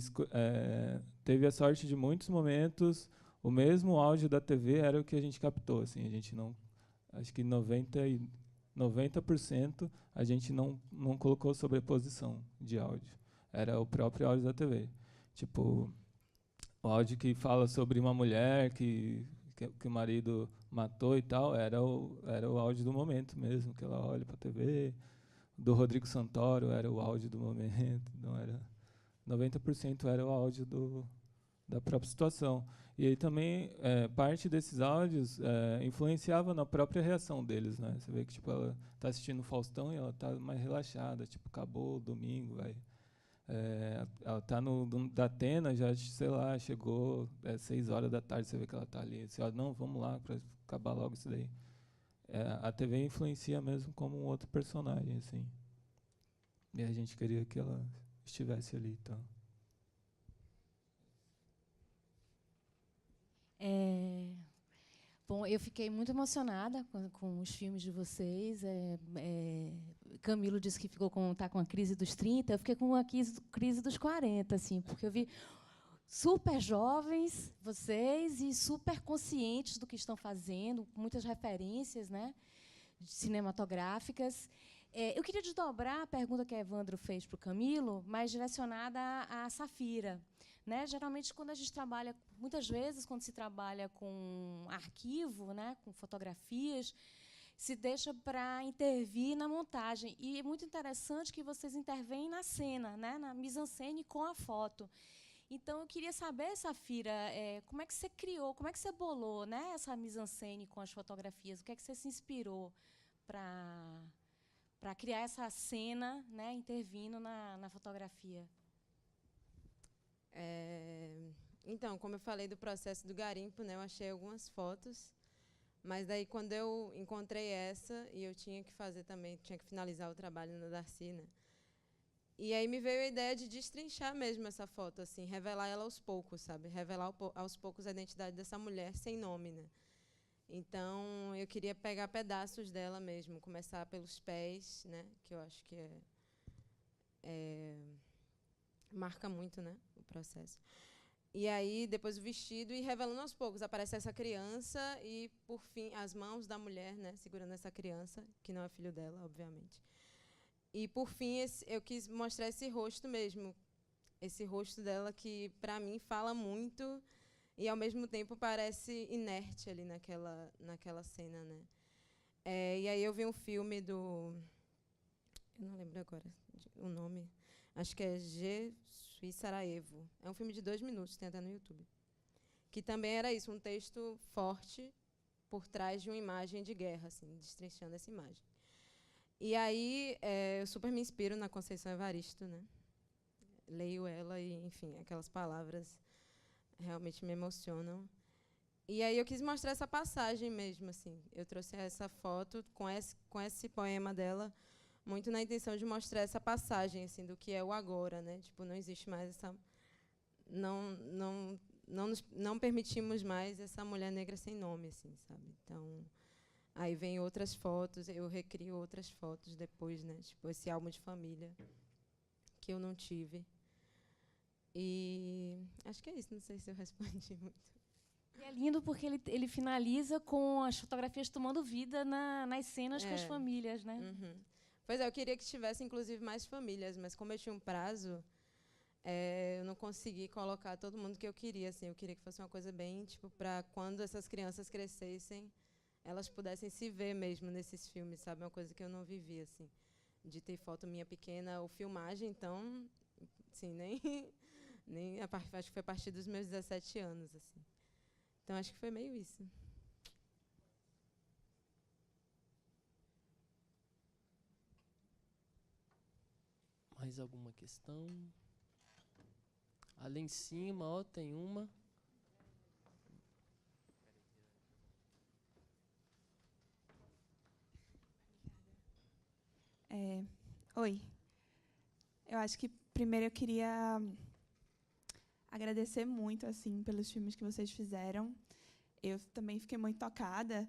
teve a sorte de muitos momentos, o mesmo áudio da TV era o que a gente captou, assim, a gente não, acho que 90% a gente não colocou sobreposição de áudio. Era o próprio áudio da TV. Tipo, o áudio que fala sobre uma mulher que o marido matou e tal, era o áudio do momento mesmo, que ela olha para a TV. Do Rodrigo Santoro era o áudio do momento, não era 90% era o áudio da própria situação. E aí também parte desses áudios influenciava na própria reação deles, né? Você vê que tipo ela está assistindo o Faustão e ela está mais relaxada, tipo acabou o domingo, vai. Ela está no da Atena, já sei lá, chegou 6 horas da tarde, você vê que ela está ali, assim, ó, não, vamos lá para acabar logo isso daí. A TV influencia mesmo como um outro personagem, assim. E a gente queria que ela estivesse ali, então. Bom, eu fiquei muito emocionada com os filmes de vocês. Camilo disse que está com a crise dos 30, eu fiquei com a crise dos 40, assim, porque eu vi super jovens, vocês, e super conscientes do que estão fazendo, muitas referências, né, cinematográficas. Eu queria desdobrar a pergunta que a Evandro fez para o Camilo, mas direcionada à Safira. Né? Geralmente, quando a gente trabalha, muitas vezes, quando se trabalha com arquivo, né, com fotografias, se deixa para intervir na montagem. E é muito interessante que vocês intervêm na cena, né, na mise-en-scène com a foto. Então, eu queria saber, Safira, como é que você criou, como é que você bolou, né, essa mise-en-scène com as fotografias? O que é que você se inspirou para criar essa cena, né, intervindo na fotografia? Então, como eu falei do processo do garimpo, né, eu achei algumas fotos, mas daí quando eu encontrei essa, e eu tinha que fazer também, tinha que finalizar o trabalho na Darcy, né, e aí me veio a ideia de destrinchar mesmo essa foto, assim, revelar ela aos poucos, sabe? Revelar aos poucos a identidade dessa mulher sem nome, né? Então, eu queria pegar pedaços dela mesmo, começar pelos pés, né? Que eu acho que marca muito, né, o processo. E aí, depois o vestido, e revelando aos poucos, aparece essa criança e, por fim, as mãos da mulher, né, segurando essa criança, que não é filho dela, obviamente. E, por fim, eu quis mostrar esse rosto mesmo, esse rosto dela que, para mim, fala muito e, ao mesmo tempo, parece inerte ali naquela cena, né. E aí eu vi um filme do... Eu não lembro agora o nome. Acho que é Je suis Sarajevo. É um filme de 2 minutos, tem até no YouTube. Que também era isso, um texto forte por trás de uma imagem de guerra, assim, destrinchando essa imagem. E aí, eu super me inspiro na Conceição Evaristo, né? Leio ela e, enfim, aquelas palavras realmente me emocionam. E aí eu quis mostrar essa passagem mesmo, assim. Eu trouxe essa foto com esse poema dela, muito na intenção de mostrar essa passagem, assim, do que é o agora, né? Tipo, não existe mais essa... Não permitimos mais essa mulher negra sem nome, assim, sabe? Então, aí vem outras fotos, eu recrio outras fotos depois, né? Tipo, esse álbum de família que eu não tive. E acho que é isso, não sei se eu respondi muito. E é lindo porque ele finaliza com as fotografias tomando vida nas cenas com as famílias, né? Uhum. Pois é, eu queria que tivesse, inclusive, mais famílias, mas como eu tinha um prazo, eu não consegui colocar todo mundo que eu queria. Assim, eu queria que fosse uma coisa bem, tipo, para quando essas crianças crescessem, elas pudessem se ver mesmo nesses filmes, sabe? Uma coisa que eu não vivi, assim, de ter foto minha pequena ou filmagem, então, assim, nem acho que foi a partir dos meus 17 anos, assim. Então, acho que foi meio isso. Mais alguma questão? Ali em cima, ó, tem uma. Oi. Eu acho que primeiro eu queria agradecer muito assim pelos filmes que vocês fizeram. Eu também fiquei muito tocada,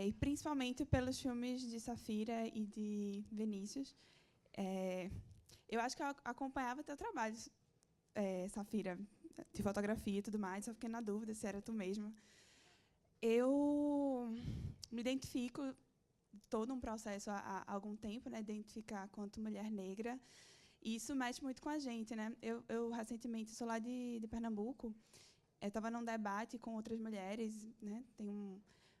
e principalmente pelos filmes de Safira e de Vinícius. Eu acho que eu acompanhava teu trabalho, Safira, de fotografia e tudo mais. Só fiquei na dúvida se era tu mesma. Eu me identifico todo um processo há algum tempo, né, identificar quanto mulher negra. E isso mexe muito com a gente, né? Eu recentemente sou lá de Pernambuco. Eu estava num debate com outras mulheres, né? Tem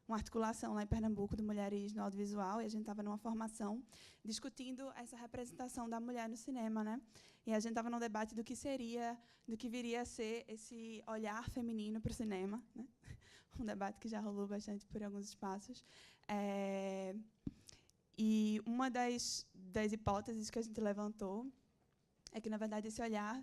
uma articulação lá em Pernambuco de mulheres no audiovisual, e a gente estava numa formação discutindo essa representação da mulher no cinema, né? E a gente estava num debate do que viria a ser esse olhar feminino para o cinema, né? Um debate que já rolou bastante por alguns espaços. E uma das hipóteses que a gente levantou é que, na verdade, esse olhar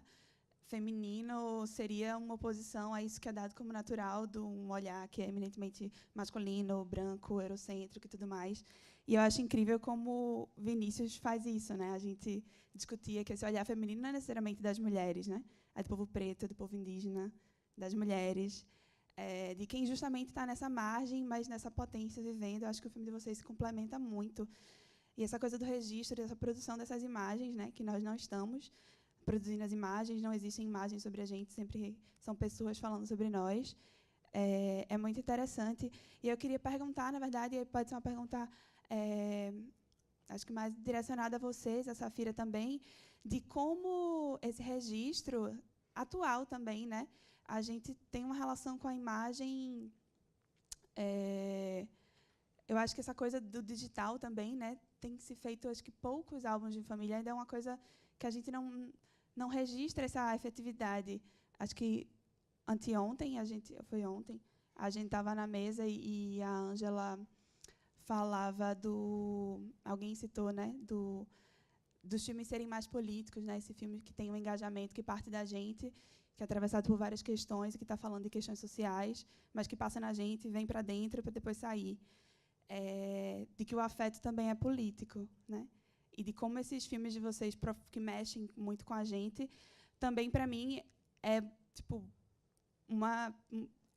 feminino seria uma oposição a isso que é dado como natural, de um olhar que é eminentemente masculino, branco, eurocêntrico e tudo mais. E eu acho incrível como Vinícius faz isso, né? A gente discutia que esse olhar feminino não é necessariamente das mulheres, né? É do povo preto, do povo indígena, das mulheres, de quem justamente está nessa margem, mas nessa potência vivendo. Eu acho que o filme de vocês se complementa muito. E essa coisa do registro, dessa produção dessas imagens, né? Que nós não estamos produzindo as imagens, não existem imagens sobre a gente, sempre são pessoas falando sobre nós. É muito interessante. E eu queria perguntar, na verdade, pode ser uma pergunta, acho que mais direcionada a vocês, a Safira também, de como esse registro atual também, né? A gente tem uma relação com a imagem. Eu acho que essa coisa do digital também, né? Tem se feito, acho que poucos álbuns de família, ainda é uma coisa que a gente não registra essa efetividade. Acho que foi ontem, a gente estava na mesa e a Ângela falava alguém citou, né, dos filmes serem mais políticos, né, esse filme que tem um engajamento que parte da gente, que é atravessado por várias questões, que está falando de questões sociais, mas que passa na gente, vem para dentro para depois sair. De que o afeto também é político, né? E de como esses filmes de vocês que mexem muito com a gente, também para mim é tipo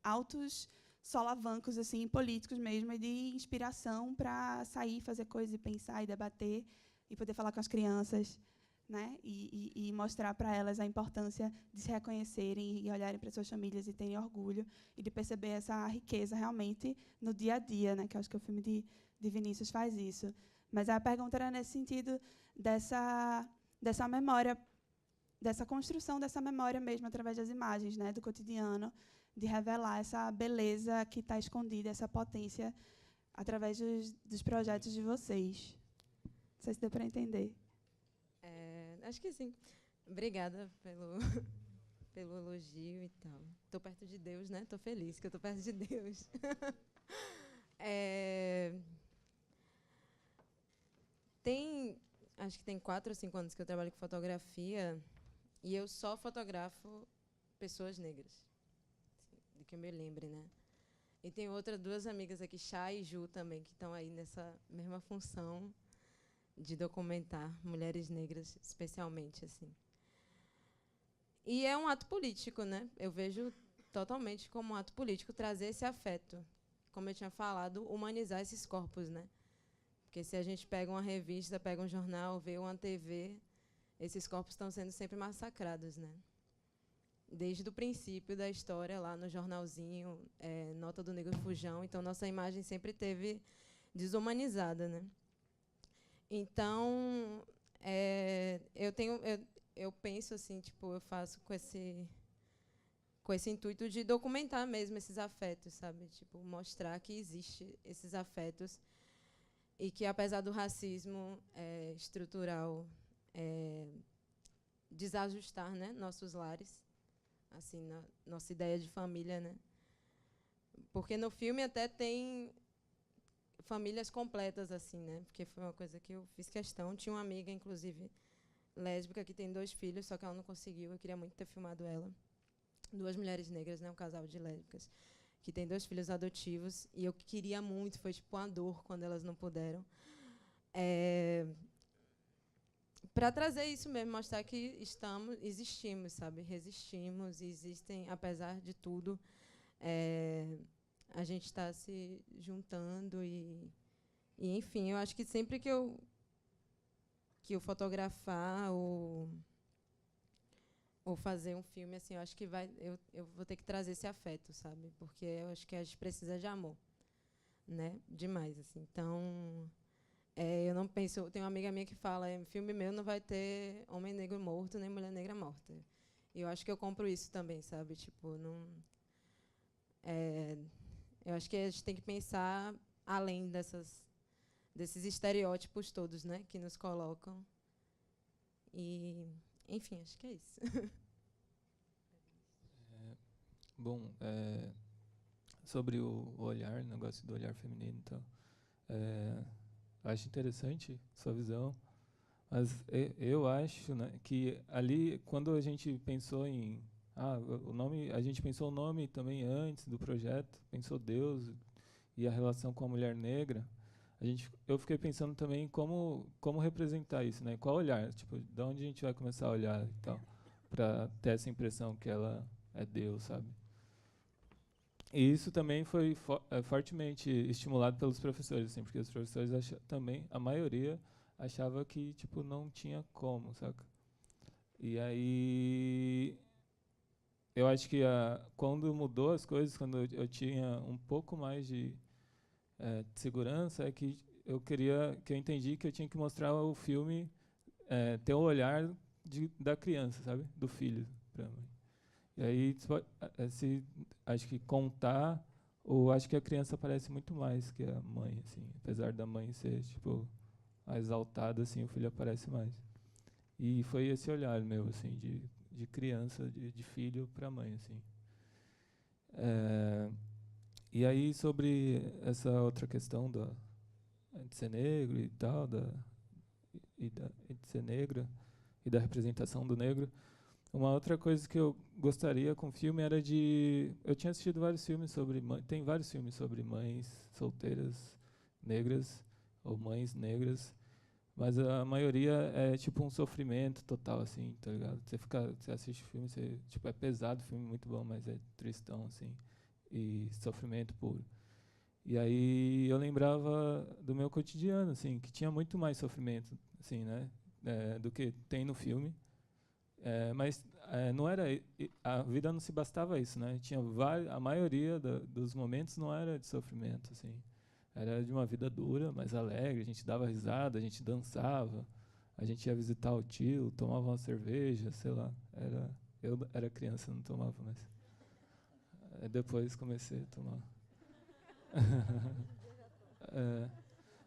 altos solavancos assim políticos mesmo, e de inspiração para sair, fazer coisas e pensar e debater e poder falar com as crianças, né? E mostrar para elas a importância de se reconhecerem e olharem para suas famílias e terem orgulho e de perceber essa riqueza realmente no dia a dia, né? Que eu acho que o filme de Vinícius faz isso. Mas a pergunta era nesse sentido dessa memória, dessa construção dessa memória mesmo através das imagens, né, do cotidiano, de revelar essa beleza que está escondida, essa potência através dos projetos de vocês. Não sei se deu para entender. Acho que sim. Obrigada pelo elogio e tal. Estou perto de Deus, né? Estou feliz que eu estou perto de Deus. Acho que tem 4 ou 5 anos que eu trabalho com fotografia e eu só fotografo pessoas negras, de que eu me lembre, né? E tem outras 2 amigas aqui, Chá e Ju também, que estão aí nessa mesma função de documentar mulheres negras, especialmente, assim. E é um ato político, né? Eu vejo totalmente como um ato político trazer esse afeto. Como eu tinha falado, humanizar esses corpos, né? Porque se a gente pega uma revista, pega um jornal, vê uma TV, esses corpos estão sendo sempre massacrados, né? Desde o princípio da história, lá no jornalzinho, Nota do Negro Fujão. Então, nossa imagem sempre teve desumanizada, né? Então, eu penso assim, tipo, eu faço com esse intuito de documentar mesmo esses afetos, sabe? Tipo, mostrar que existe esses afetos e que, apesar do racismo estrutural desajustar, né, nossos lares, assim, nossa ideia de família, né? Porque no filme até tem famílias completas, assim, né? Porque foi uma coisa que eu fiz questão. Tinha uma amiga, inclusive, lésbica, que tem 2 filhos, só que ela não conseguiu. Eu queria muito ter filmado ela. 2 mulheres negras, né? Um casal de lésbicas, que tem 2 filhos adotivos. E eu queria muito, foi tipo uma dor quando elas não puderam. Para trazer isso mesmo, mostrar que existimos, sabe? Resistimos, existem, apesar de tudo, a gente está se juntando e, enfim, eu acho que sempre que eu fotografar ou fazer um filme, assim, eu acho que eu vou ter que trazer esse afeto, sabe? Porque eu acho que a gente precisa de amor, né? Demais, assim. Então, eu não penso... Tem uma amiga minha que fala, filme meu não vai ter homem negro morto, nem mulher negra morta. E eu acho que eu compro isso também, sabe? Tipo, não... eu acho que a gente tem que pensar além desses estereótipos todos, né? Que nos colocam. E, enfim, acho que é isso. Bom, sobre o olhar, o negócio do olhar feminino, então, acho interessante sua visão, mas eu acho, né, que ali, quando a gente pensou em o nome, a gente pensou o nome também antes do projeto, pensou Deus e a relação com a mulher negra. Eu fiquei pensando também em como representar isso, né? Qual olhar, tipo, de onde a gente vai começar a olhar e tal, para ter essa impressão que ela é Deus, sabe? E isso também foi fortemente estimulado pelos professores, assim, porque os professores também, a maioria achava que tipo não tinha como, saca? E aí eu acho que quando mudou as coisas, quando eu tinha um pouco mais de segurança, é que eu entendi que eu tinha que mostrar o filme, ter o olhar da criança, sabe, do filho para mim. E aí, acho que contar, ou acho que a criança aparece muito mais que a mãe, assim, apesar da mãe ser tipo a exaltada, assim, o filho aparece mais. E foi esse olhar meu, assim, de criança, de filho para mãe, assim. E aí, sobre essa outra questão de ser negro e tal, de ser negra e da representação do negro, uma outra coisa que eu gostaria com o filme era eu tinha assistido vários filmes tem vários filmes sobre mães solteiras negras ou mães negras, mas a maioria é tipo um sofrimento total, assim, tá ligado? Você assiste o filme, tipo, é pesado, o filme é muito bom, mas é tristão, assim, e sofrimento puro. E aí eu lembrava do meu cotidiano, assim, que tinha muito mais sofrimento, assim, né, do que tem no filme. Mas não era, a vida não se bastava a isso, né? Tinha a maioria dos momentos não era de sofrimento, assim. Era de uma vida dura, mas alegre. A gente dava risada, a gente dançava, a gente ia visitar o tio, tomava uma cerveja, sei lá. Eu era criança, não tomava, mas depois comecei a tomar.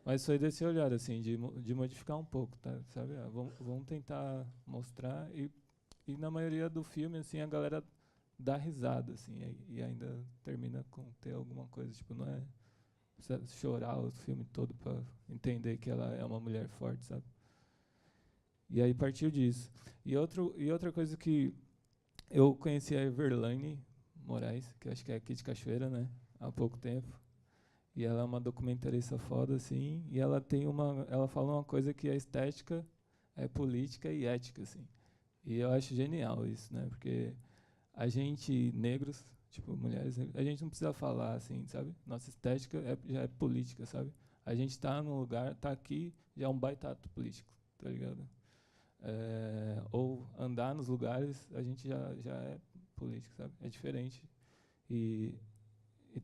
Mas foi desse olhar, assim, de modificar um pouco, tá? Sabe? Vamos tentar mostrar e na maioria do filme, assim, a galera dá risada, assim, e ainda termina com ter alguma coisa, tipo, não é precisa chorar o filme todo para entender que ela é uma mulher forte, sabe? E aí partiu disso. E outra coisa que eu conheci a Everlane Moraes, que eu acho que é aqui de Cachoeira, né? há pouco tempo. E ela é uma documentarista foda, assim, e ela fala uma coisa que a estética é política e ética, assim. E eu acho genial isso, né? Porque a gente, negros, tipo, mulheres negras, a gente não precisa falar, assim, sabe? Nossa estética já é política, sabe? A gente está num lugar, está aqui, já é um baita ato político, tá ligado? Ou andar nos lugares, a gente já é político, sabe? É diferente. E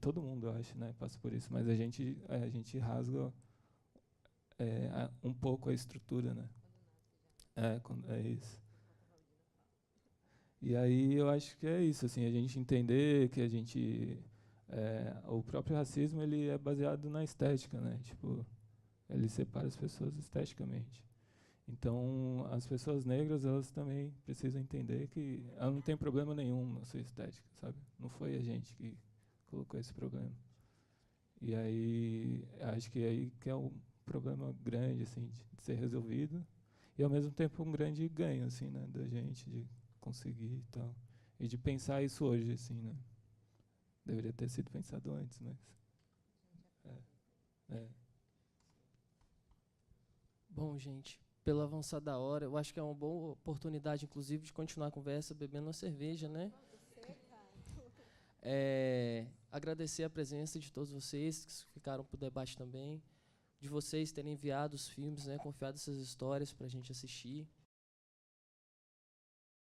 todo mundo, eu acho, né, passa por isso. Mas a gente rasga um pouco a estrutura, né? É isso. E aí eu acho que é isso, assim, a gente entender que o próprio racismo ele é baseado na estética, né? Tipo, ele separa as pessoas esteticamente. Então, as pessoas negras, elas também precisam entender que ela não tem problema nenhum na sua estética, sabe? Não foi a gente que colocou esse problema. E aí, acho que aí que é um problema grande, assim, de ser resolvido. E, ao mesmo tempo, um grande ganho, assim, né? Da gente, de conseguir e tal. E de pensar isso hoje, assim, né? Deveria ter sido pensado antes, mas... Bom, gente, pela avançada da hora, eu acho que é uma boa oportunidade, inclusive, de continuar a conversa bebendo uma cerveja, né? Agradecer a presença de todos vocês que ficaram para o debate também, de vocês terem enviado os filmes, né, confiado essas histórias para a gente assistir.